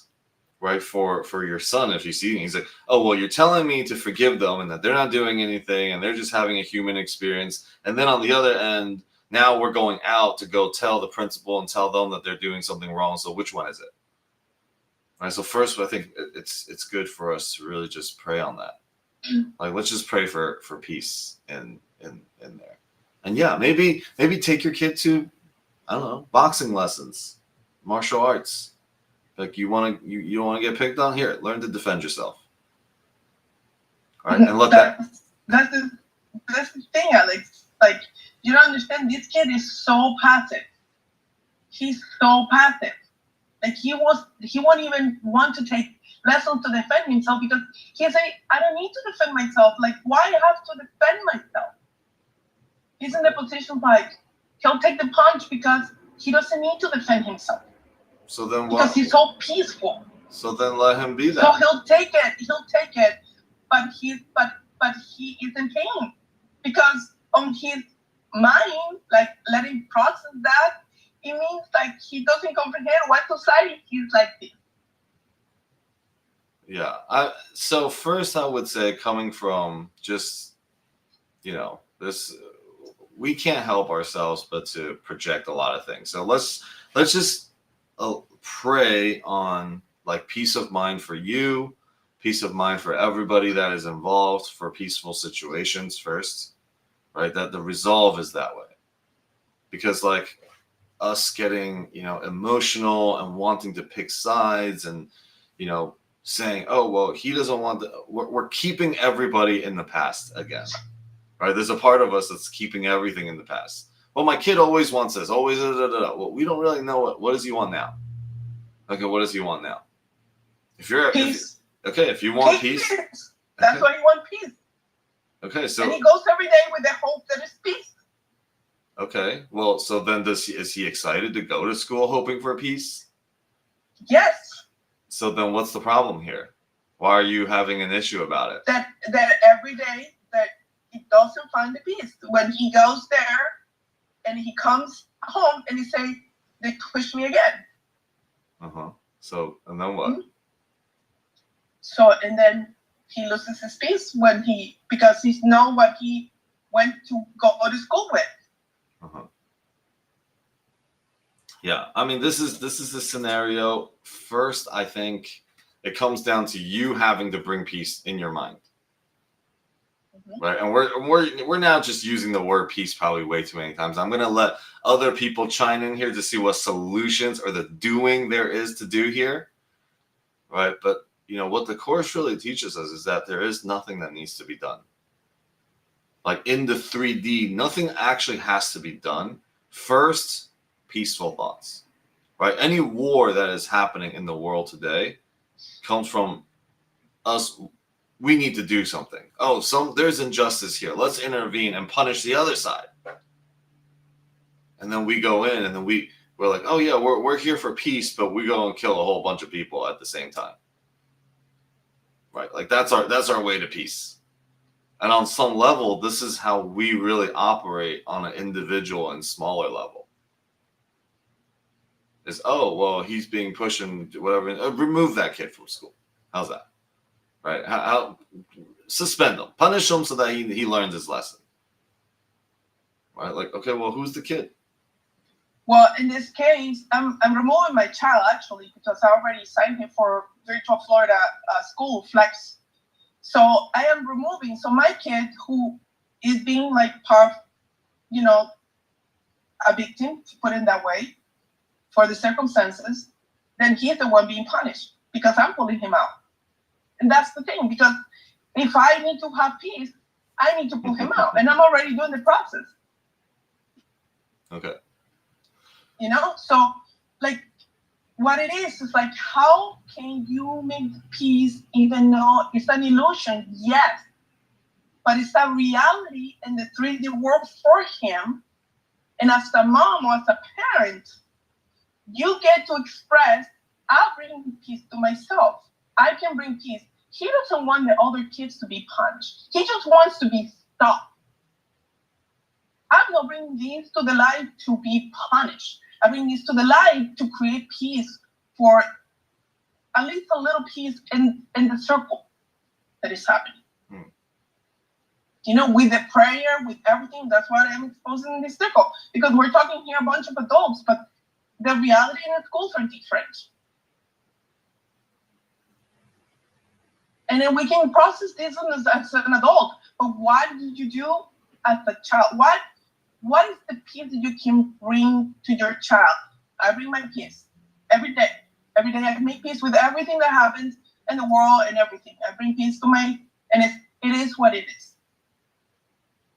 right? For your son, if you see, he's like, oh, well, you're telling me to forgive them and that they're not doing anything and they're just having a human experience. And then on the other end, now we're going out to go tell the principal and tell them that they're doing something wrong. So which one is it? Right. So first, I think it's good for us to really just pray on that. Like, let's just pray for peace in there. And yeah, maybe take your kid to, I don't know, boxing lessons, martial arts. Like you don't want to get picked on? Here, learn to defend yourself. All right, and let that's the thing, Alex. Like you don't understand. This kid is so passive. He's so passive. Like he won't even want to take lessons to defend himself because he's like, I don't need to defend myself. Like why I have to defend myself? He's in the position like he'll take the punch because he doesn't need to defend himself. So then what? Because he's so peaceful. So then let him be that. So he'll take it, but he is in pain because on his mind, like let him process that. It means like he doesn't comprehend why society is like this. Yeah. So first I would say coming from just, this, we can't help ourselves but to project a lot of things. So let's just pray on like peace of mind for you, peace of mind for everybody that is involved, for peaceful situations first, right? That the resolve is that way. Because like us getting, emotional and wanting to pick sides and, saying, oh, well, he doesn't want we're keeping everybody in the past again, right? There's a part of us that's keeping everything in the past. Well, my kid always wants this, always, Well, we don't really know what does he want now? Okay, what does he want now? If you want peace. That's why he wants peace. Okay, so and he goes every day with the hope that it's peace. Okay, well, so then is he excited to go to school hoping for peace? Yes. So then what's the problem here? Why are you having an issue about it? That every day that he doesn't find the peace. When he goes there and he comes home and he say, they push me again. So, and then what? Mm-hmm. So, and then he loses his peace because he's know what he went to go to school with. Yeah, I mean, this is the scenario. First, I think it comes down to you having to bring peace in your mind, right? And we're now just using the word peace probably way too many times. I'm gonna let other people chime in here to see what solutions or the doing there is to do here, right? But what the course really teaches us is that there is nothing that needs to be done. Like in the 3D, nothing actually has to be done. First, peaceful thoughts, right? Any war that is happening in the world today comes from us. We need to do something. Oh, there's injustice here. Let's intervene and punish the other side. And then we go in and then we're like, oh yeah, we're here for peace, but we go and kill a whole bunch of people at the same time. Right? Like that's our way to peace. And on some level, this is how we really operate on an individual and smaller level. Is, oh, well, he's being pushed and whatever. Remove that kid from school. How's that? Right? How suspend him. Punish him so that he learns his lesson. Right? Like, okay, well, who's the kid? Well, in this case, I'm removing my child, actually, because I already signed him for Virtual Florida School Flex. So I am removing. So my kid who is being like part, a victim, to put it that way, for the circumstances, then he's the one being punished because I'm pulling him out. And that's the thing, because if I need to have peace, I need to pull him out, and I'm already doing the process. Okay. You know, so like what it is like, how can you make peace even though it's an illusion? Yes, but it's a reality in the 3D world for him. And as a mom or as a parent, you get to express, I bring peace to myself. I can bring peace. He doesn't want the other kids to be punished. He just wants to be stopped. I'm not bringing this to the light to be punished. I bring this to the light to create peace, for at least a little peace in the circle that is happening. You know, with the prayer, with everything, that's what I'm exposing in this circle. Because we're talking here a bunch of adults, but the reality in the schools are different. And then we can process this as an adult. But what did you do as a child? What is the peace that you can bring to your child? I bring my peace every day. Every day I can make peace with everything that happens in the world and everything. I bring peace to and it is what it is.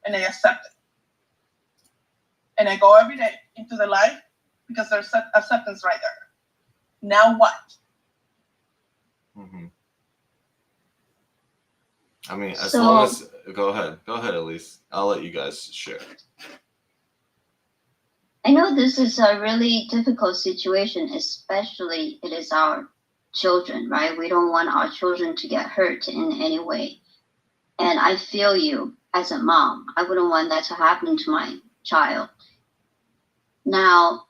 And I accept it. And I go every day into the light because there's acceptance right there. Now what? Mm-hmm. I mean, as long as, go ahead, Elise. I'll let you guys share. I know this is a really difficult situation, especially it is our children, right? We don't want our children to get hurt in any way. And I feel you as a mom. I wouldn't want that to happen to my child. Now,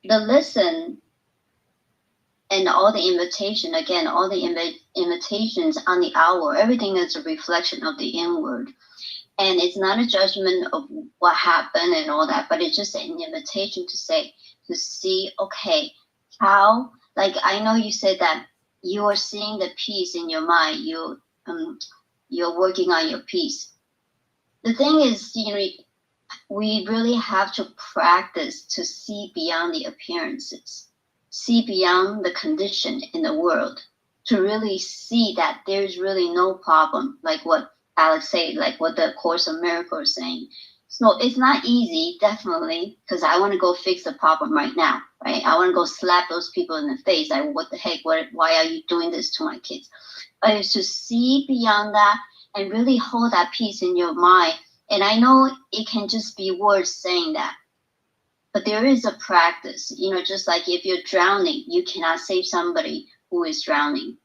the listen and all the invitation, again, all the invitations on the hour, everything is a reflection of the inward. And it's not a judgment of what happened and all that, but it's just an invitation to see, okay, how, like, I know you said that you are seeing the peace in your mind. You're working on your peace. The thing is, we really have to practice to see beyond the appearances, see beyond the condition in the world, to really see that there's really no problem, like what Alex said, like what the Course of Miracles is saying. So it's not easy, definitely, because I want to go fix the problem right now, right? I want to go slap those people in the face. Like, what the heck? Why are you doing this to my kids? But it's to see beyond that and really hold that peace in your mind. And I know it can just be words saying that, but there is a practice, just like if you're drowning, you cannot save somebody who is drowning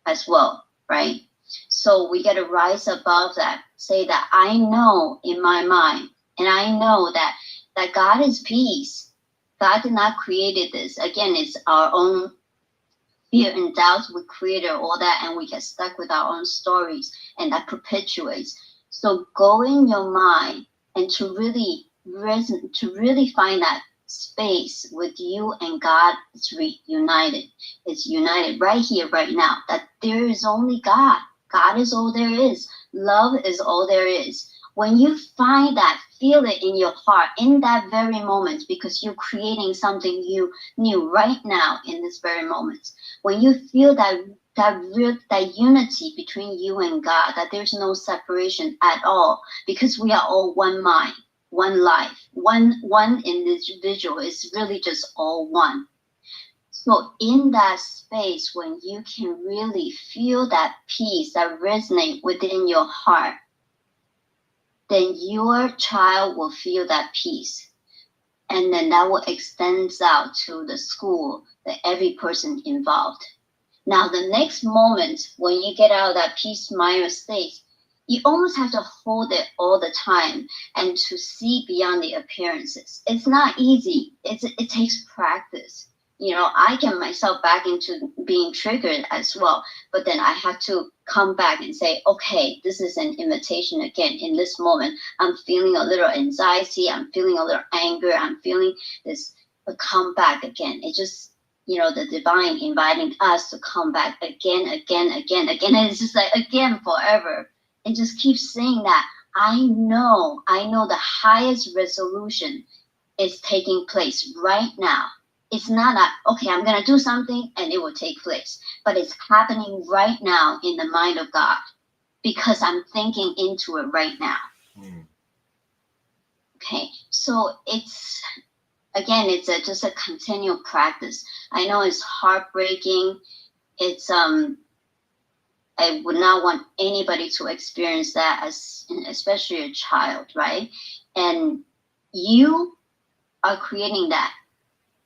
as well, right? So we got to rise above that, say that I know in my mind, and I know that God is peace. God did not create this. Again, it's our own fear and doubts. We created all that, and we get stuck with our own stories, and that perpetuates. So go in your mind and to really find that space with you and God is reunited. It's united right here, right now, that there is only God. God is all there is. Love is all there is. When you find that, feel it in your heart in that very moment, because you're creating something new right now in this very moment. When you feel that unity between you and God, that there's no separation at all, because we are all one mind, one life, one individual is really just all one. So in that space, when you can really feel that peace that resonates within your heart, then your child will feel that peace. And then that will extend out to the school, that every person involved. Now, the next moment, when you get out of that peace mind state, you almost have to hold it all the time and to see beyond the appearances. It's not easy. It takes practice. I get myself back into being triggered as well, but then I have to come back and say, okay, this is an invitation again. In this moment, I'm feeling a little anxiety. I'm feeling a little anger. I'm feeling this, but come back again. It just, the divine inviting us to come back again. And it's just like, again, forever. And just keep saying that. I know the highest resolution is taking place right now. It's not that, okay, I'm going to do something and it will take place, but it's happening right now in the mind of God because I'm thinking into it right now. Okay, so it's, again, it's just a continual practice. I know it's heartbreaking. It's, I would not want anybody to experience that, as especially a child, right? And you are creating that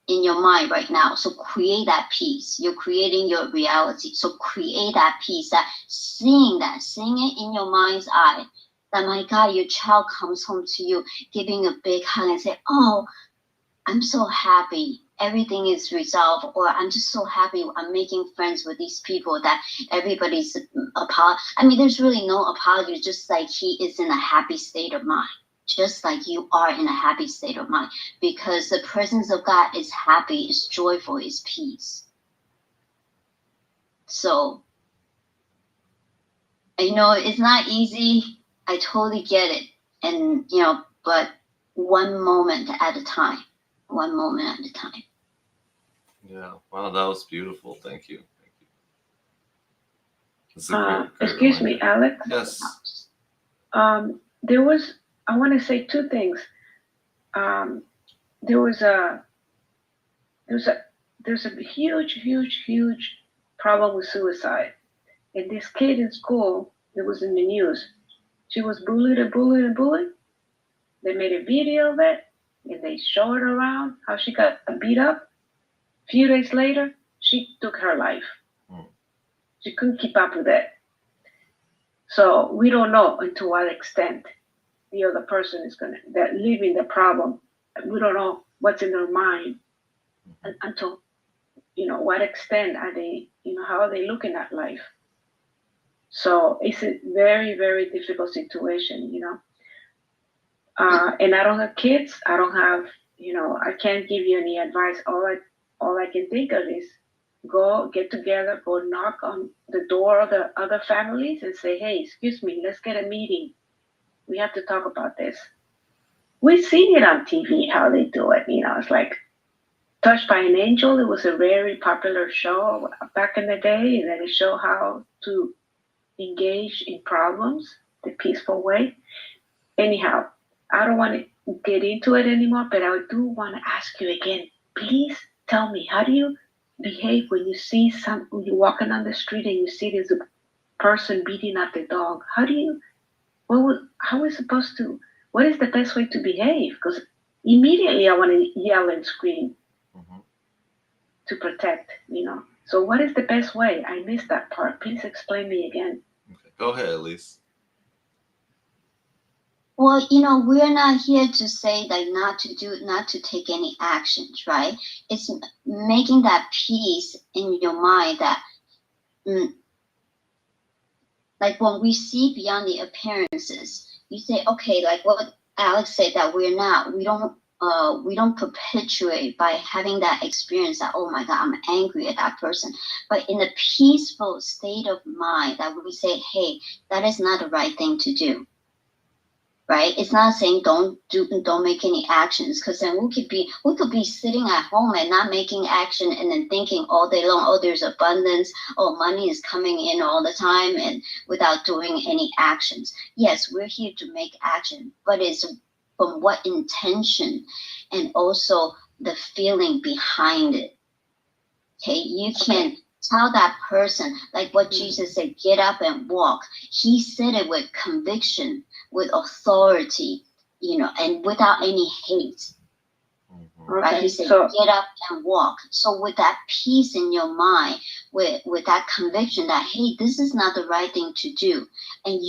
in your mind right now. So create that peace. You're creating your reality. So create that peace, that seeing it in your mind's eye, that, my God, your child comes home to you, giving a big hug and say, oh, I'm so happy everything is resolved, or I'm just so happy I'm making friends with these people that everybody's I mean, there's really no apology, just like he is in a happy state of mind, just like you are in a happy state of mind, because the presence of God is happy, is joyful, is peace. So, I know it's not easy. I totally get it. And, but one moment at a time. One moment at a time. Yeah. Wow, that was beautiful. Thank you. Thank you. It's a great excuse reminder. me, Alex. Yes. I want to say two things. There's a huge problem with suicide. And this kid in school, it was in the news. She was bullied. They made a video of it, and they showed her around how she got beat up. A few days later, she took her life. She couldn't keep up with it. So we don't know until what extent the other person is that living the problem. We don't know what's in their mind until, what extent are they, how are they looking at life? So it's a very, very difficult situation, and I don't have kids. I don't have, I can't give you any advice. All I can think of is go get together, go knock on the door of the other families and say, hey, excuse me, let's get a meeting. We have to talk about this. We've seen it on TV, how they do it. It's like Touched by an Angel. It was a very popular show back in the day, and it showed how to engage in problems the peaceful way. Anyhow, I don't want to get into it anymore, but I do want to ask you again, please tell me, how do you behave when you see when you're walking on the street and you see this person beating up the dog? How are we supposed to, what is the best way to behave? Because immediately I want to yell and scream to protect, So what is the best way? I missed that part. Please explain me again. Okay. Go ahead, Elise. Well, we're not here to say that not to take any actions, right? It's making that peace in your mind that, like when we see beyond the appearances, you say, okay, like what Alex said, that we don't perpetuate by having that experience that, oh my God, I'm angry at that person. But in a peaceful state of mind that we say, hey, that is not the right thing to do. Right? It's not saying don't make any actions, because then we could be sitting at home and not making action and then thinking all day long, oh, there's abundance, oh, money is coming in all the time, and without doing any actions. Yes, we're here to make action, but it's from what intention and also the feeling behind it. Okay, you can tell that person, like what Jesus said, get up and walk. He said it with conviction, with authority, and without any hate. Right? He said, get up and walk. So with that peace in your mind, with that conviction that, hey, this is not the right thing to do. And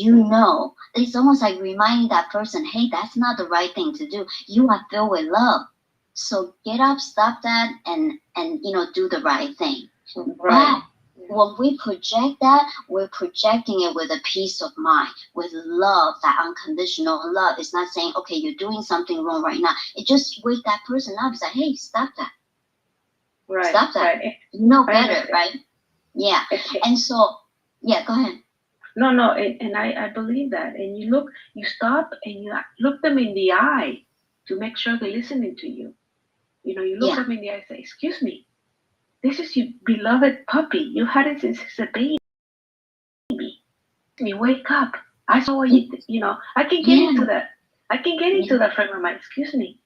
it's almost like reminding that person, hey, that's not the right thing to do. You are filled with love. So get up, stop that, and do the right thing. Right. But when we project that, we're projecting it with a peace of mind, with love, that unconditional love. It's not saying, okay, you're doing something wrong right now. It just wake that person up. It's like, hey, stop that. Right. Stop that. Right. You know better, right? Yeah. And so, yeah, go ahead. No, and I believe that. And you stop and you look them in the eye to make sure they're listening to you. You look at me in the eye and say, excuse me, this is your beloved puppy. You had it since it's a baby. You wake up. I saw what I can get into that. I can get into that frame of mind. Excuse me.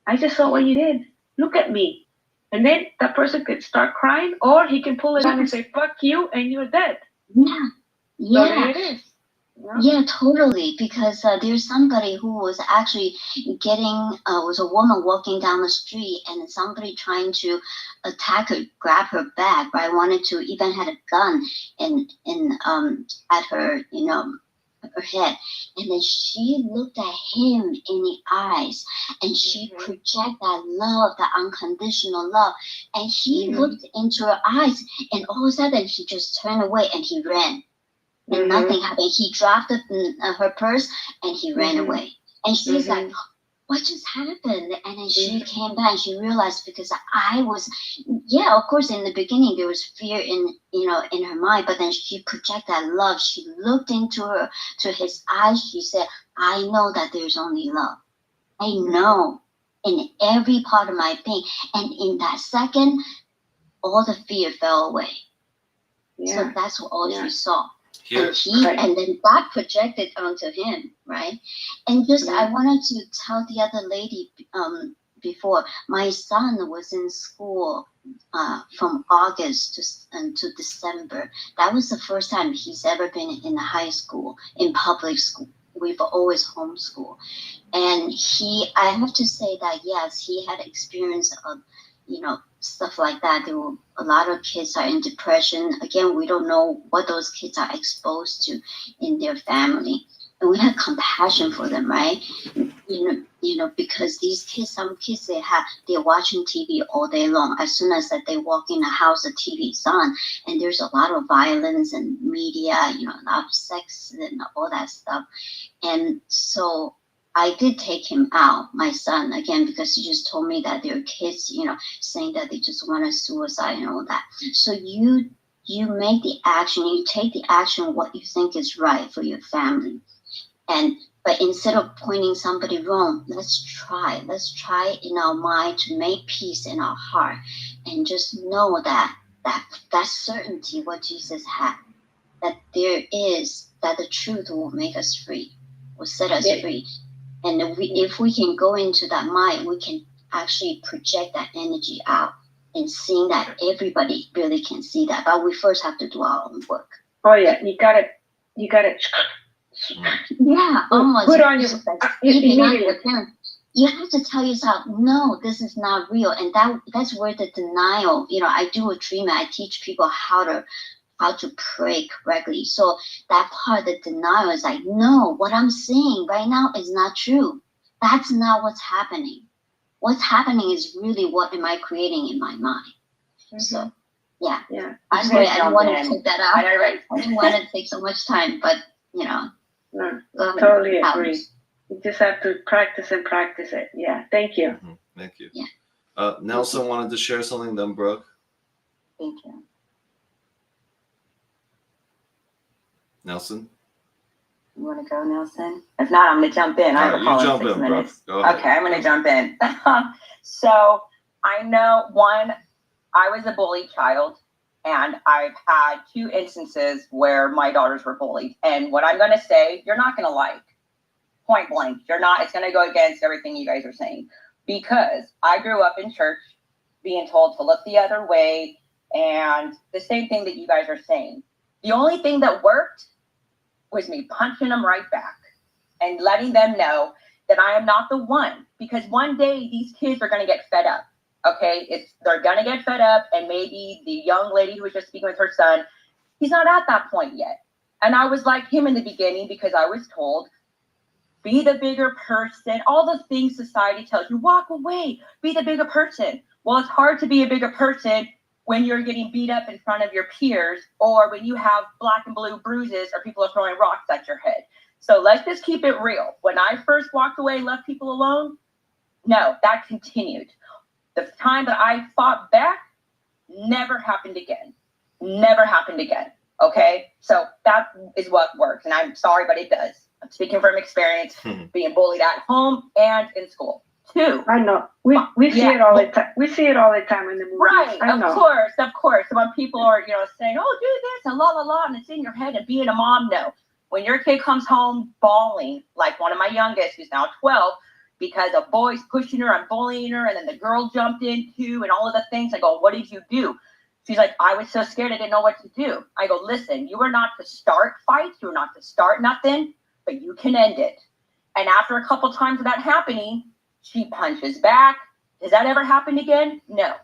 I just saw what you did. Look at me. And then that person could start crying, or he can pull it down and say, fuck you, and you're dead. Yeah. So there it is. Yeah, totally. Because there's somebody who was actually was a woman walking down the street, and somebody trying to attack her, grab her bag, right? Wanted to even had a gun at her, her head. And then she looked at him in the eyes, and she projected that love, that unconditional love. And he looked into her eyes, and all of a sudden she just turned away and he ran. And nothing happened. He dropped her purse and he ran away. And she's like, what just happened? And then she came back and she realized, because I was, of course, in the beginning there was fear in her mind, but then she projected that love. She looked to his eyes. She said, I know that there's only love. I know in every part of my being. And in that second, all the fear fell away. Yeah. So that's all she saw. And then that projected onto him, right? And just I wanted to tell the other lady before, my son was in school from August to December. That was the first time he's ever been in a high school, in public school. We've always homeschooled. And I have to say that, yes, he had experience of, stuff like that. There were a lot of kids are in depression. Again, we don't know what those kids are exposed to in their family. And we have compassion for them, right? Because these kids, some kids, they're watching TV all day long. As soon as that they walk in the house, the TV's on, and there's a lot of violence and media, a lot of sex and all that stuff. And so I did take him out, my son, again, because he just told me that there are kids, saying that they just want to suicide and all that. So you make the action, you take the action, what you think is right for your family. But instead of pointing somebody wrong, let's try in our mind to make peace in our heart, and just know that certainty what Jesus had, that that the truth will make us free, will set us free. And if we can go into that mind, we can actually project that energy out and seeing that everybody really can see that. But we first have to do our own work. Oh yeah, you got it. Yeah, almost. Put on your immediately. You have to tell yourself, no, this is not real. And that's where the denial, I do a treatment. I teach people how to pray correctly. So that part, the denial is like, no, what I'm seeing right now is not true. That's not what's happening. What's happening is really what am I creating in my mind. So, yeah. I'm sorry, I don't want to take that out. I didn't want to take so much time, but, No, totally agree. You just have to practice it. Yeah, thank you. Thank you. Yeah. Nelson wanted to share something, then Brooke. Thank you. Nelson? You want to go, Nelson? If not, I'm going to jump in. I have a call in 6 minutes. Go ahead. Okay, I'm going to jump in. So I know, I was a bullied child, and I've had 2 instances where my daughters were bullied. And what I'm going to say, you're not going to like. Point blank. You're not. It's going to go against everything you guys are saying. Because I grew up in church being told to look the other way, and the same thing that you guys are saying. The only thing that worked was me punching them right back and letting them know that I am not the one. Because one day these kids are going to get fed up. Okay, they're going to get fed up, and maybe the young lady who was just speaking with her son, he's not at that point yet. And I was like him in the beginning, because I was told, be the bigger person. All the things society tells you, walk away, be the bigger person. Well, it's hard to be a bigger person when you're getting beat up in front of your peers, or when you have black and blue bruises, or people are throwing rocks at your head. So let's just keep it real. When I first walked away and left people alone, no, that continued. The time that I fought back never happened again. Never happened again. Okay? So that is what works. And I'm sorry, but it does. I'm speaking from experience, being bullied at home and in school. 2. I know. We see it all the time. We see it all the time in the movies. Right, I know. of course. So when people are, saying, oh, do this and la la la, and it's in your head, and being a mom, no. When your kid comes home bawling, like one of my youngest, who's now 12, because a boy's pushing her and bullying her, and then the girl jumped in too, and all of the things, I go, what did you do? She's like, I was so scared, I didn't know what to do. I go, listen, you are not to start fights, you are not to start nothing, but you can end it. And after a couple times of that happening, she punches back. Has that ever happened again? No.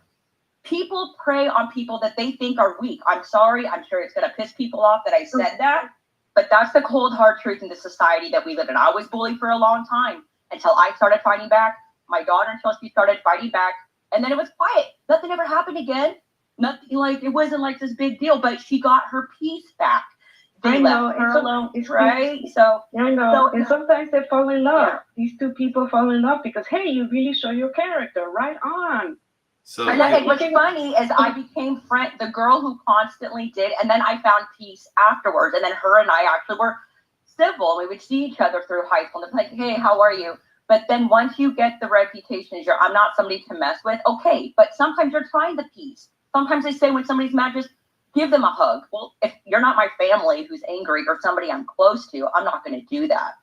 People prey on people that they think are weak. I'm sorry. I'm sure it's going to piss people off that I said that. But that's the cold, hard truth in the society that we live in. I was bullied for a long time until I started fighting back. My daughter, until she started fighting back. And then it was quiet. Nothing ever happened again. Nothing like, it wasn't like this big deal, but she got her peace back. They left her alone, right? So I know. And sometimes they fall in love. Yeah. These two people fall in love because, hey, you really show your character. Right on. So and I think what's funny is I became the girl who constantly did, and then I found peace afterwards. And then her and I actually were civil. We would see each other through high school and it's like, hey, how are you? But then once you get the reputation as I'm not somebody to mess with, okay. But sometimes you're trying the peace. Sometimes they say when somebody's mad, just give them a hug. Well, if you're not my family who's angry or somebody I'm close to, I'm not going to do that,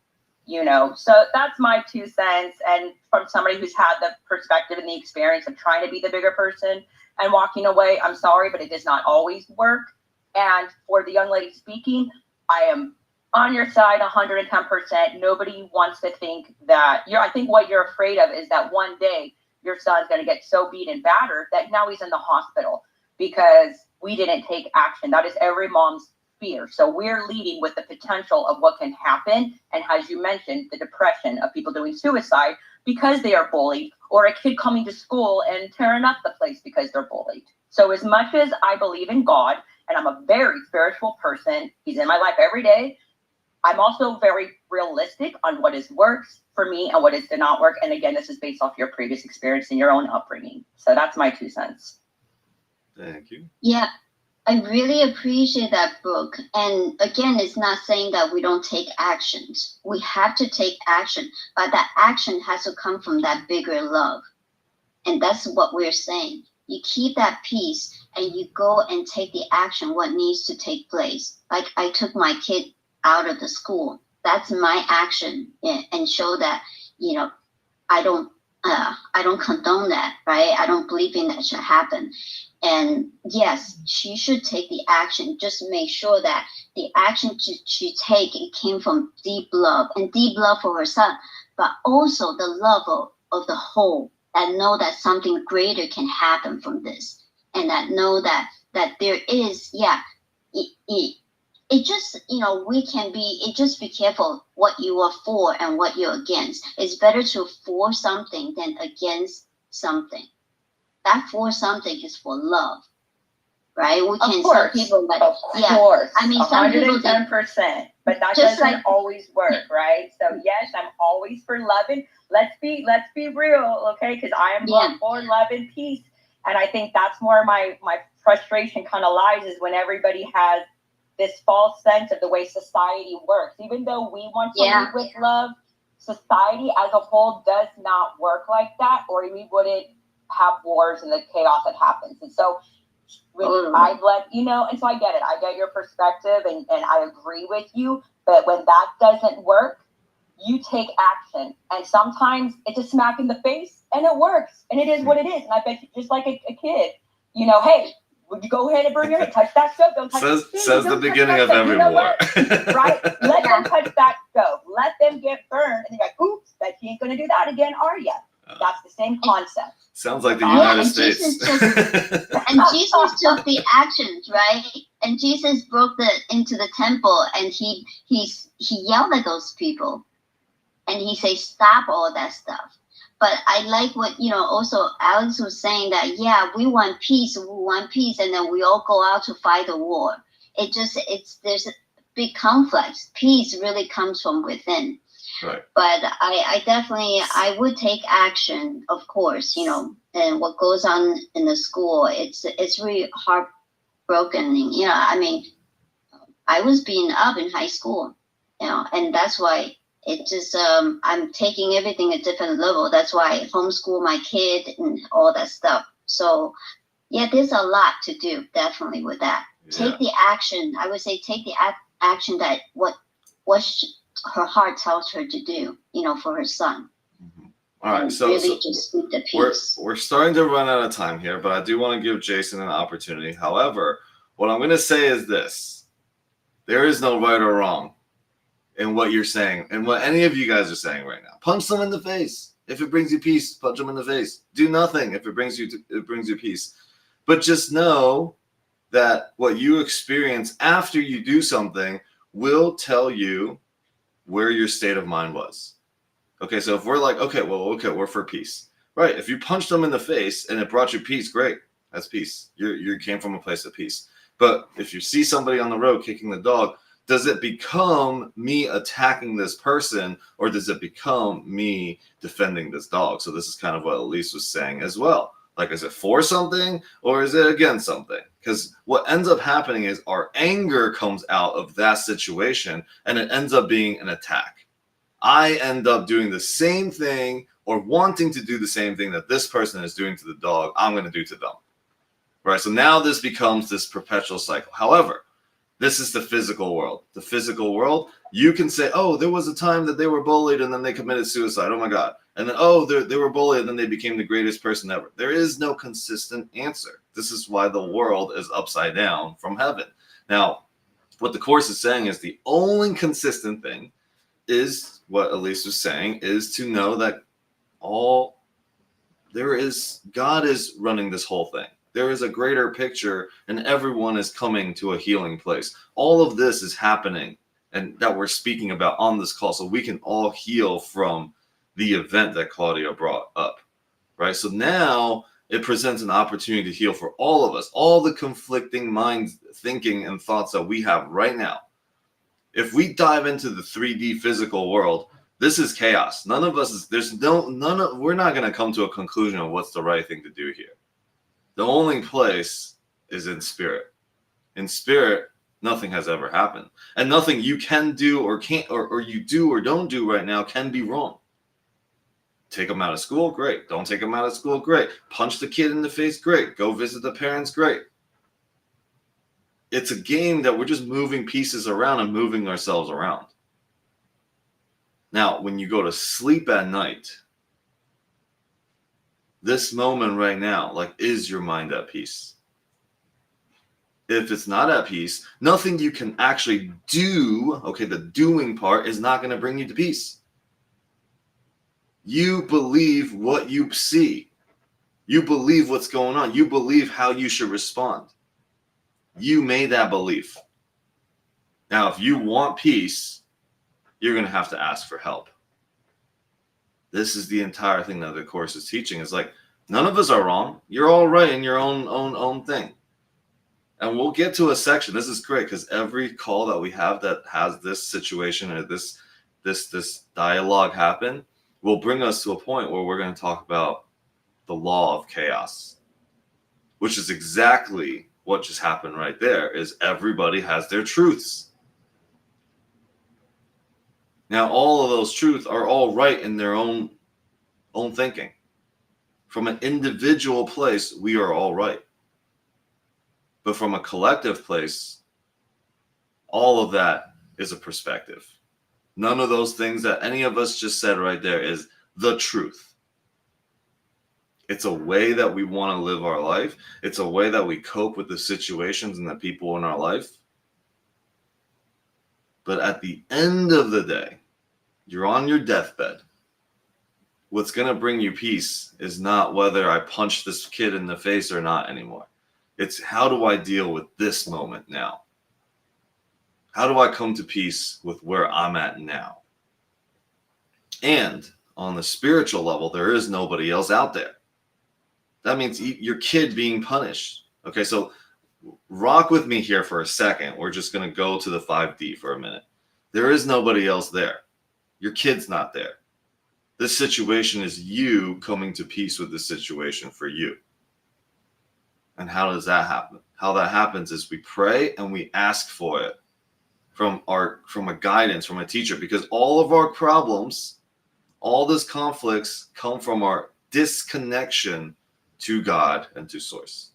So that's my 2 cents. And from somebody who's had the perspective and the experience of trying to be the bigger person and walking away, I'm sorry, but it does not always work. And for the young lady speaking, I am on your side 110%. Nobody wants to think that I think what you're afraid of is that one day your son's going to get so beat and battered that now he's in the hospital because we didn't take action. That is every mom's fear. So we're leading with the potential of what can happen. And as you mentioned, the depression of people doing suicide because they are bullied, or a kid coming to school and tearing up the place because they're bullied. So as much as I believe in God, and I'm a very spiritual person, he's in my life every day, I'm also very realistic on what works for me and what did not work. And again, this is based off your previous experience and your own upbringing. So that's my 2 cents. Thank you. Yeah, I really appreciate that book. And again, it's not saying that we don't take actions. We have to take action, but that action has to come from that bigger love. And that's what we're saying. You keep that peace and you go and take the action, what needs to take place. Like I took my kid out of the school. That's my action, and show that, I don't condone that, right? I don't believe in that should happen. And yes, she should take the action. Just make sure that the action she take, it came from deep love for her son, but also the love of the whole, that know that something greater can happen from this, and that know that there is, it just, just be careful what you are for and what you're against. It's better to for something than against something. That for something is for love, right? We can tell people that, of course. I mean, some people 110%, but that doesn't always work, right? So yes, I'm always for loving. Let's be real, okay? Because I am for love and peace, and I think that's where my frustration kind of lies, is when everybody has this false sense of the way society works. Even though we want to lead with love, society as a whole does not work like that, or we wouldn't have wars and the chaos that happens. And so I've let and so I get it. I get your perspective and I agree with you. But when that doesn't work, you take action. And sometimes it's a smack in the face and it works. And it is what it is. And I bet you, just like a kid, hey, would you go ahead and burn your head? Touch that stove. Don't touch says the beginning of every war. Right? Let them touch that stove. Let them get burned. And they're like, oops, bet you ain't going to do that again, are you? That's the same concept. Sounds like the United States. And Jesus took the actions, right? And Jesus broke into the temple, and he yelled at those people, and he said, "Stop all that stuff." But I like what also Alex was saying, that we want peace, and then we all go out to fight a war. There's a big conflict. Peace really comes from within. Right. But I would take action, of course, and what goes on in the school, it's really heartbroken. I mean, I was beaten up in high school, And that's why it just I'm taking everything at different level. That's why I homeschool my kid and all that stuff. So yeah, there's a lot to do definitely with that. Take the action. I would say take the action that what her heart tells her to do, for her son. All right, so really just speak the peace. We're starting to run out of time here, but I do want to give Jason an opportunity. However, what I'm going to say is this: there is no right or wrong in what you're saying and what any of you guys are saying right now. Punch them in the face if it brings you peace. Punch them in the face. Do nothing if it brings you peace. But just know that what you experience after you do something will tell you where your state of mind was. Okay, so if we're like, okay, we're for peace. Right, if you punch them in the face and it brought you peace, great. That's peace. You came from a place of peace. But if you see somebody on the road kicking the dog, does it become me attacking this person, or does it become me defending this dog? So this is kind of what Elise was saying as well. Like, is it for something or is it against something? Because what ends up happening is our anger comes out of that situation and it ends up being an attack. I end up doing the same thing or wanting to do the same thing that this person is doing to the dog, I'm going to do to them. Right? So now this becomes this perpetual cycle. However, this is the physical world. The physical world, you can say, oh, there was a time that they were bullied and then they committed suicide. Oh my God. And then, oh, they were bullied and then they became the greatest person ever. There is no consistent answer. This is why the world is upside down from heaven. Now, what the Course is saying is the only consistent thing is what Elise was saying, is to know that God is running this whole thing. There is a greater picture and everyone is coming to a healing place. All of this is happening and that we're speaking about on this call so we can all heal from the event that Claudia brought up, right? So now it presents an opportunity to heal for all of us, all the conflicting minds, thinking and thoughts that we have right now. If we dive into the 3D physical world, this is chaos. None of us we're not going to come to a conclusion of what's the right thing to do here. The only place is in spirit. In spirit, nothing has ever happened. And nothing you can do or can't, or you do or don't do right now can be wrong. Take them out of school, great. Don't take them out of school, great. Punch the kid in the face, great. Go visit the parents, great. It's a game that we're just moving pieces around and moving ourselves around. Now, when you go to sleep at night, this moment right now, like, is your mind at peace? If it's not at peace, nothing you can actually do, okay, the doing part is not going to bring you to peace. You believe what you see. You believe what's going on. You believe how you should respond. You made that belief. Now, if you want peace, you're going to have to ask for help. This is the entire thing that the Course is teaching. Is like, none of us are wrong. You're all right in your own thing. And we'll get to a section. This is great because every call that we have that has this situation or this dialogue happen will bring us to a point where we're going to talk about the law of chaos, which is exactly what just happened right there. Is everybody has their truths. Now, all of those truths are all right in their own thinking. From an individual place, we are all right. But from a collective place, all of that is a perspective. None of those things that any of us just said right there is the truth. It's a way that we want to live our life. It's a way that we cope with the situations and the people in our life. But at the end of the day, you're on your deathbed. What's going to bring you peace is not whether I punch this kid in the face or not anymore. It's how do I deal with this moment now? How do I come to peace with where I'm at now? And on the spiritual level, there is nobody else out there. That means your kid being punished. Okay, so rock with me here for a second. We're just going to go to the 5D for a minute. There is nobody else there. Your kid's not there. This situation is you coming to peace with the situation for you. And how does that happen? How that happens is we pray and we ask for it from a guidance, from a teacher, because all of our problems, all these conflicts come from our disconnection to God and to Source.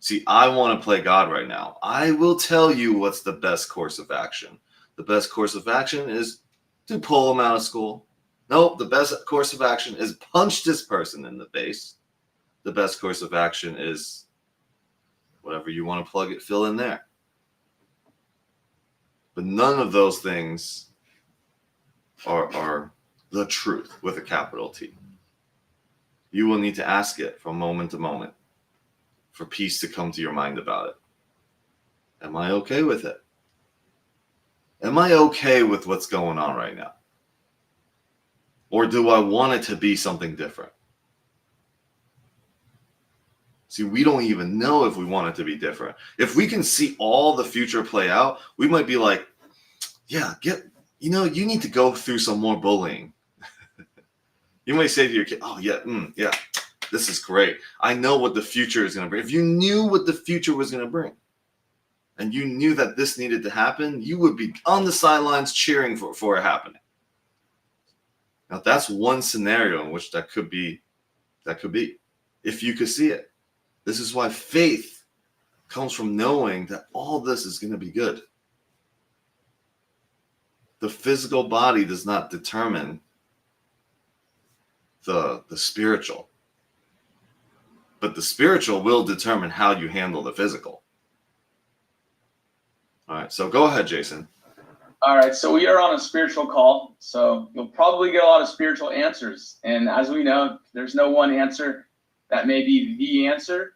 See, I want to play God right now. I will tell you what's the best course of action. The best course of action is to pull him out of school. Nope, the best course of action is punch this person in the face. The best course of action is whatever you want to fill in there. But none of those things are the truth with a capital T. You will need to ask it from moment to moment for peace to come to your mind about it. Am I okay with it? Am I okay with what's going on right now? Or do I want it to be something different? See, we don't even know if we want it to be different. If we can see all the future play out, we might be like, yeah, you need to go through some more bullying. You might say to your kid, oh, yeah, this is great. I know what the future is going to bring. If you knew what the future was going to bring, and you knew that this needed to happen, you would be on the sidelines cheering for it happening. Now, that's one scenario in which that could be, if you could see it. This is why faith comes from knowing that all this is going to be good. The physical body does not determine the spiritual. But the spiritual will determine how you handle the physical. All right, so go ahead, Jason. All right, so we are on a spiritual call, so you'll probably get a lot of spiritual answers. And as we know, there's no one answer that may be the answer.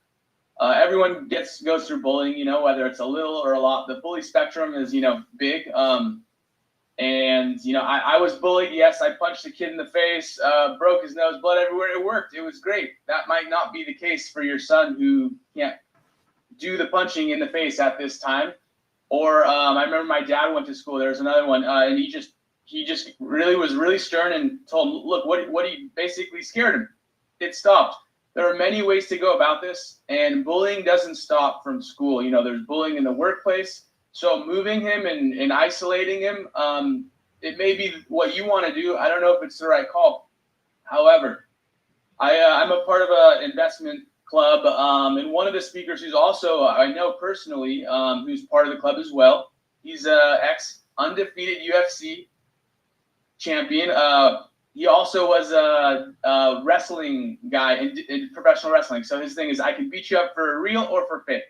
Everyone goes through bullying, whether it's a little or a lot. The bully spectrum is, big. And, I was bullied. Yes, I punched a kid in the face, broke his nose, blood everywhere. It worked. It was great. That might not be the case for your son who can't do the punching in the face at this time. Or I remember my dad went to school. There was another one, and he just really was really stern and told him, look, what he basically scared him. It stopped. There are many ways to go about this, and bullying doesn't stop from school. There's bullying in the workplace. So moving him and isolating him, it may be what you want to do. I don't know if it's the right call. However, I'm a part of an investment club, and one of the speakers who's also, I know personally, who's part of the club as well. He's a ex-undefeated UFC champion. He also was a wrestling guy in professional wrestling. So his thing is, I can beat you up for real or for fake.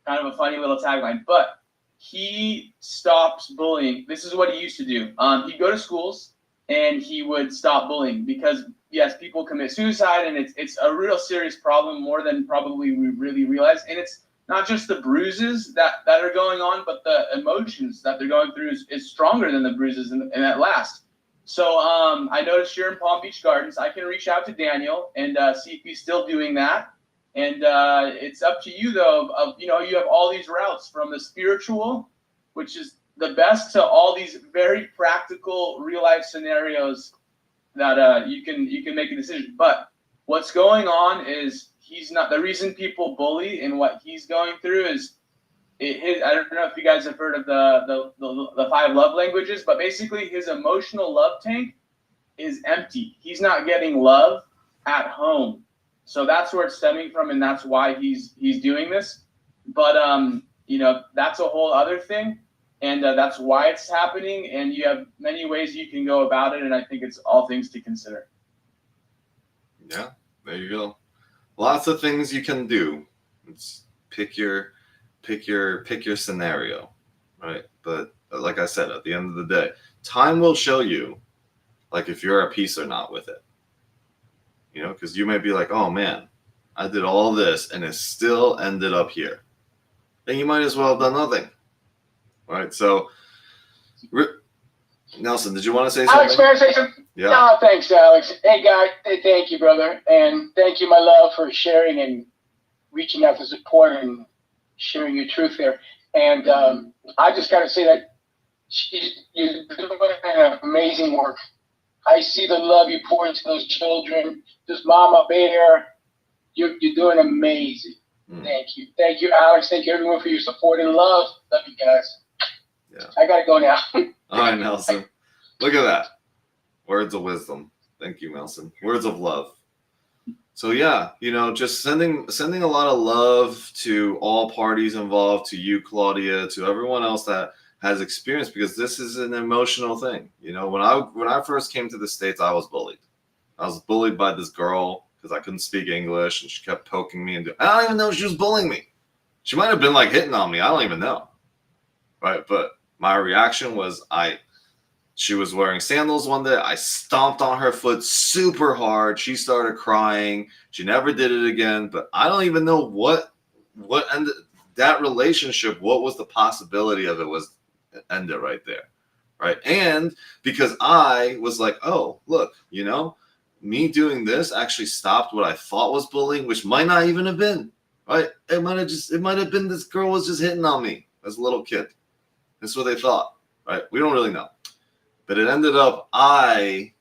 Kind of a funny little tagline. But he stops bullying. This is what he used to do. He'd go to schools and he would stop bullying because, yes, people commit suicide, and it's a real serious problem, more than probably we really realize. And it's not just the bruises that are going on, but the emotions that they're going through is stronger than the bruises and that last. So I noticed you're in Palm Beach Gardens. I can reach out to Daniel and see if he's still doing that. And it's up to you, though. You have all these routes from the spiritual, which is the best, to all these very practical, real life scenarios that you can make a decision. But what's going on is he's not the reason people bully, and what he's going through is I don't know if you guys have heard of the 5 love languages, but basically his emotional love tank is empty. He's not getting love at home. So that's where it's stemming from, and that's why he's doing this. But that's a whole other thing, and that's why it's happening. And you have many ways you can go about it, and I think it's all things to consider. Yeah, there you go. Lots of things you can do. It's pick your scenario, right? But like I said, at the end of the day, time will show you, like, if you're at peace or not with it. Because you might be like, oh man, I did all this and it still ended up here. Then you might as well have done nothing, right? So, Nelson, did you want to say something? Alex, may I say something? Yeah. No, thanks, Alex. Hey, guy. Hey, thank you, brother. And thank you, my love, for sharing and reaching out to support and sharing your truth there. And I just got to say that you're doing amazing work. I see the love you pour into those children. This mama bear, you're doing amazing. Thank you. Thank you, Alex. Thank you, everyone, for your support and love. Love you guys. Yeah. I gotta go now. All right, Nelson. Look at that. Words of wisdom. Thank you, Nelson. Words of love. So yeah, just sending a lot of love to all parties involved, to you, Claudia, to everyone else that has experience, because this is an emotional thing. When I first came to the States, I was bullied. I was bullied by this girl because I couldn't speak English, and she kept poking me, and I don't even know if she was bullying me. She might have been like hitting on me. I don't even know. Right? But my reaction was she was wearing sandals one day. I stomped on her foot super hard. She started crying. She never did it again. But I don't even know what ended that relationship. What was the possibility of it ended right there, right? And because I was like, oh, look, me doing this actually stopped what I thought was bullying, which might not even have been, right? It might have been this girl was just hitting on me as a little kid. That's what they thought, right? We don't really know. But it ended up, I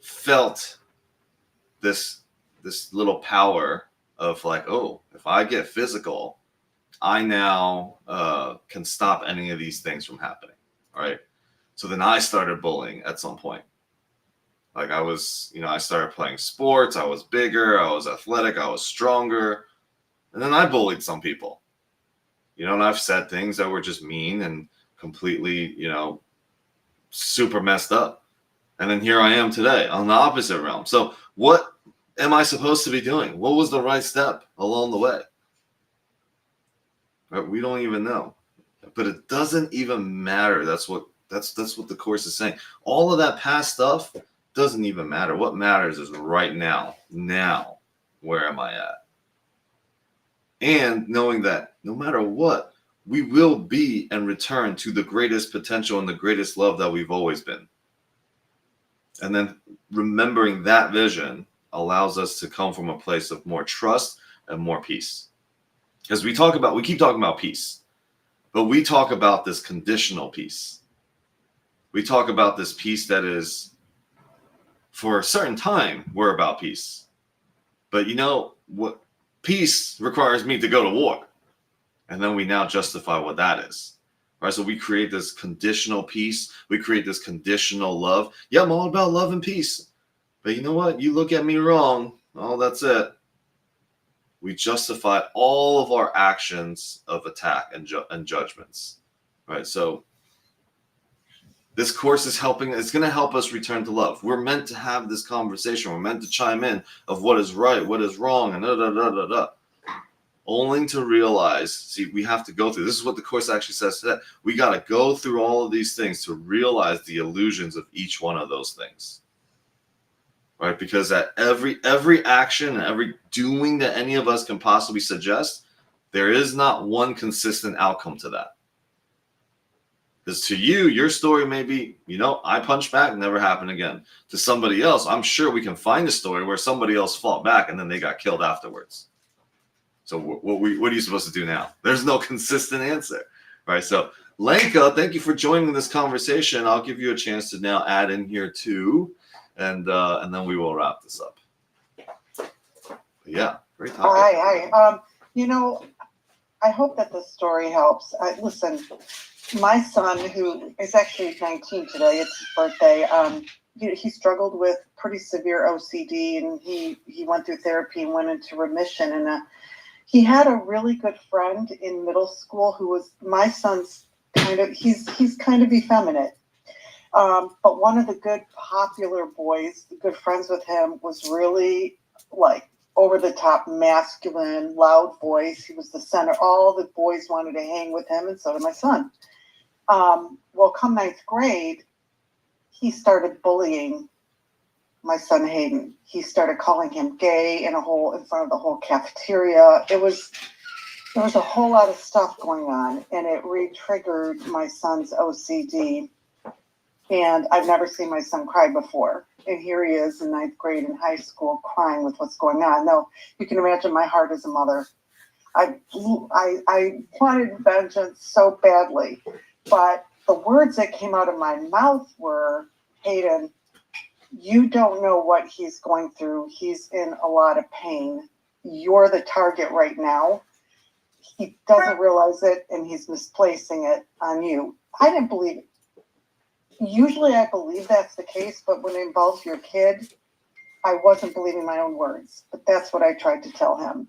felt this little power of like, oh, if I get physical, I now can stop any of these things from happening, right? So then I started bullying at some point. Like I started playing sports. I was bigger. I was athletic. I was stronger. And then I bullied some people. And I've said things that were just mean and completely, super messed up. And then here I am today on the opposite realm. So what am I supposed to be doing? What was the right step along the way? Right? We don't even know. But it doesn't even matter. That's what the Course is saying. All of that past stuff doesn't even matter. What matters is right now. Now, where am I at? And knowing that no matter what, we will be and return to the greatest potential and the greatest love that we've always been. And then remembering that vision allows us to come from a place of more trust and more peace. Because we keep talking about peace, but we talk about this conditional peace. We talk about this peace that is, for a certain time, we're about peace. But what? Peace requires me to go to war. And then we now justify what that is. Right? So we create this conditional peace. We create this conditional love. Yeah, I'm all about love and peace. But you know what? You look at me wrong. Oh, that's it. We justify all of our actions of attack and judgments. Right? So this Course is it's going to help us return to love. We're meant to have this conversation. We're meant to chime in of what is right, what is wrong, and da-da-da-da-da. Only to realize, we have to go through. This is what the Course actually says today. We got to go through all of these things to realize the illusions of each one of those things. Right? Because at every action and every doing that any of us can possibly suggest, there is not one consistent outcome to that. Because to you, your story may be, I punched back, never happened again. To somebody else, I'm sure we can find a story where somebody else fought back and then they got killed afterwards. So what are you supposed to do now? There's no consistent answer, right? So Lenka, thank you for joining this conversation. I'll give you a chance to now add in here too, and then we will wrap this up. But yeah, great topic. Hi. I hope that this story helps. Listen, my son, who is actually 19 today, it's his birthday. He struggled with pretty severe OCD, and he went through therapy and went into remission. And he had a really good friend in middle school who was my son's he's kind of effeminate. But one of the good popular boys, good friends with him, was really like over the top masculine, loud voice. He was the center. All the boys wanted to hang with him, and so did my son. Well, come 9th grade, he started bullying my son Hayden. He started calling him gay in front of the whole cafeteria. There was a whole lot of stuff going on, and it re-triggered my son's OCD. And I've never seen my son cry before. And here he is in 9th grade in high school crying with what's going on. No, you can imagine my heart as a mother. I wanted vengeance so badly. But the words that came out of my mouth were, Hayden, you don't know what he's going through. He's in a lot of pain. You're the target right now. He doesn't realize it, and he's misplacing it on you. I didn't believe it. Usually I believe that's the case, but when it involves your kid, I wasn't believing my own words. But that's what I tried to tell him.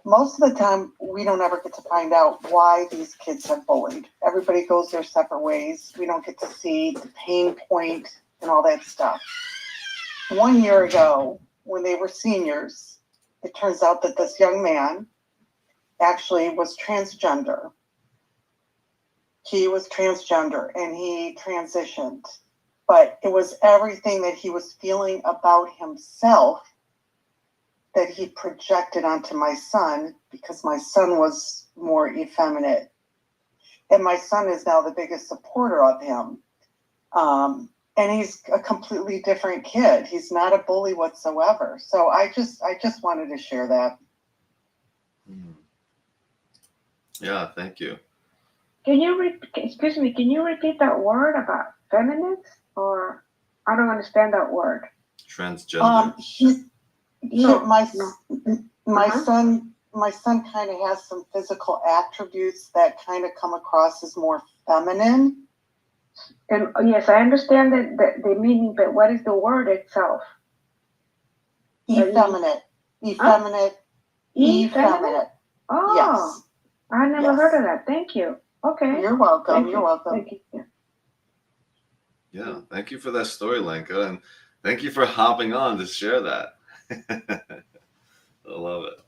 Most of the time, we don't ever get to find out why these kids have bullied. Everybody goes their separate ways. We don't get to see the pain point and all that stuff. 1 year ago, when they were seniors, it turns out that this young man actually was transgender. He was transgender and he transitioned. But it was everything that he was feeling about himself that he projected onto my son, because my son was more effeminate. And my son is now the biggest supporter of him. And he's a completely different kid. He's not a bully whatsoever. So I just wanted to share that. Yeah, thank you. Can you repeat that word about feminine? Or I don't understand that word. Transgender. My son kind of has some physical attributes that kind of come across as more feminine. And yes, I understand the meaning, but what is the word itself? Effeminate. Effeminate. Effeminate. Oh, yes. I never heard of that. Thank you. Okay. You're welcome. You're welcome. Thank you. Yeah, thank you for that story, Lenka, and thank you for hopping on to share that. I love it.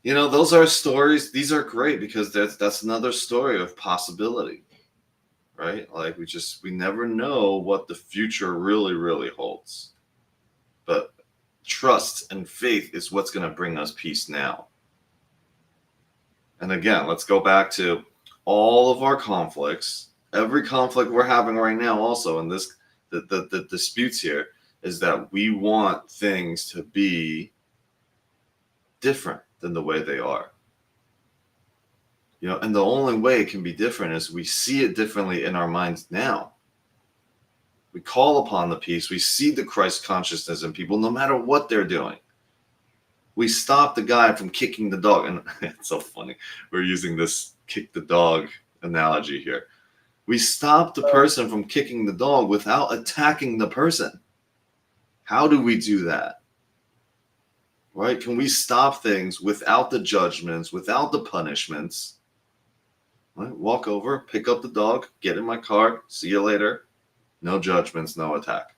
You know, those are stories. These are great because that's another story of possibility, right? Like we never know what the future really holds. But trust and faith is what's going to bring us peace now. And again, let's go back to all of our conflicts. Every conflict we're having right now also in this, the disputes here, is that we want things to be different than the way they are. You know, and the only way it can be different is we see it differently in our minds now. We call upon the peace. We see the Christ consciousness in people no matter what they're doing. We stop the guy from kicking the dog. And it's so funny. We're using this kick the dog analogy here. We stop the person from kicking the dog without attacking the person. How do we do that? Right? Can we stop things without the judgments, without the punishments? Right? Walk over, pick up the dog, get in my car, see you later. No judgments, no attack.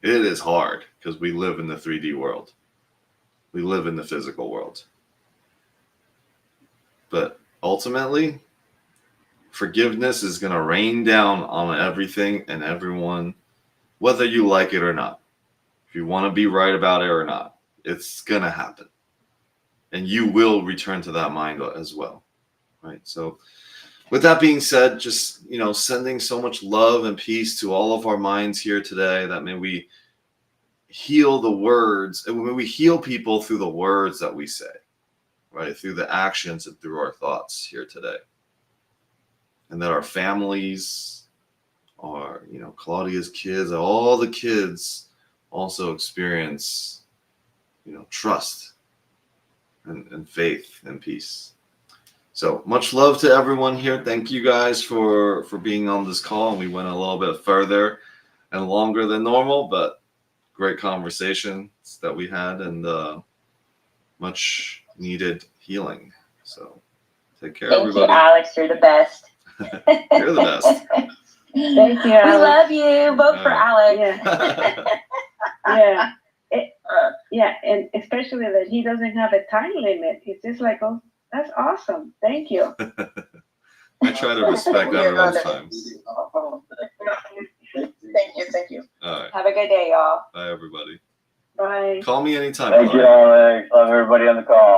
It is hard because we live in the 3D world. We live in the physical world. But ultimately, forgiveness is going to rain down on everything and everyone, whether you like it or not. If you want to be right about it or not, it's going to happen. And you will return to that mind as well. Right? So with that being said, just, you know, sending so much love and peace to all of our minds here today, that may we heal the words, and may we heal people through the words that we say, right? Through the actions and through our thoughts here today. And that our families, our, you know, Claudia's kids, all the kids also experience, you know, trust and faith and peace. So much love to everyone here. Thank you guys for being on this call. And we went a little bit further and longer than normal, but great conversations that we had, and much needed healing. So take care, everybody. Thank you, Alex. You're the best. You're the best. Thank you, We love you. Vote for Alex. Yeah. Yeah, and especially that he doesn't have a time limit. It's just like, oh, that's awesome. Thank you. I try to respect everyone's time. Thank you. All right. Have a good day, y'all. Bye, everybody. Bye. Call me anytime. Thank you, Alex. Love everybody on the call.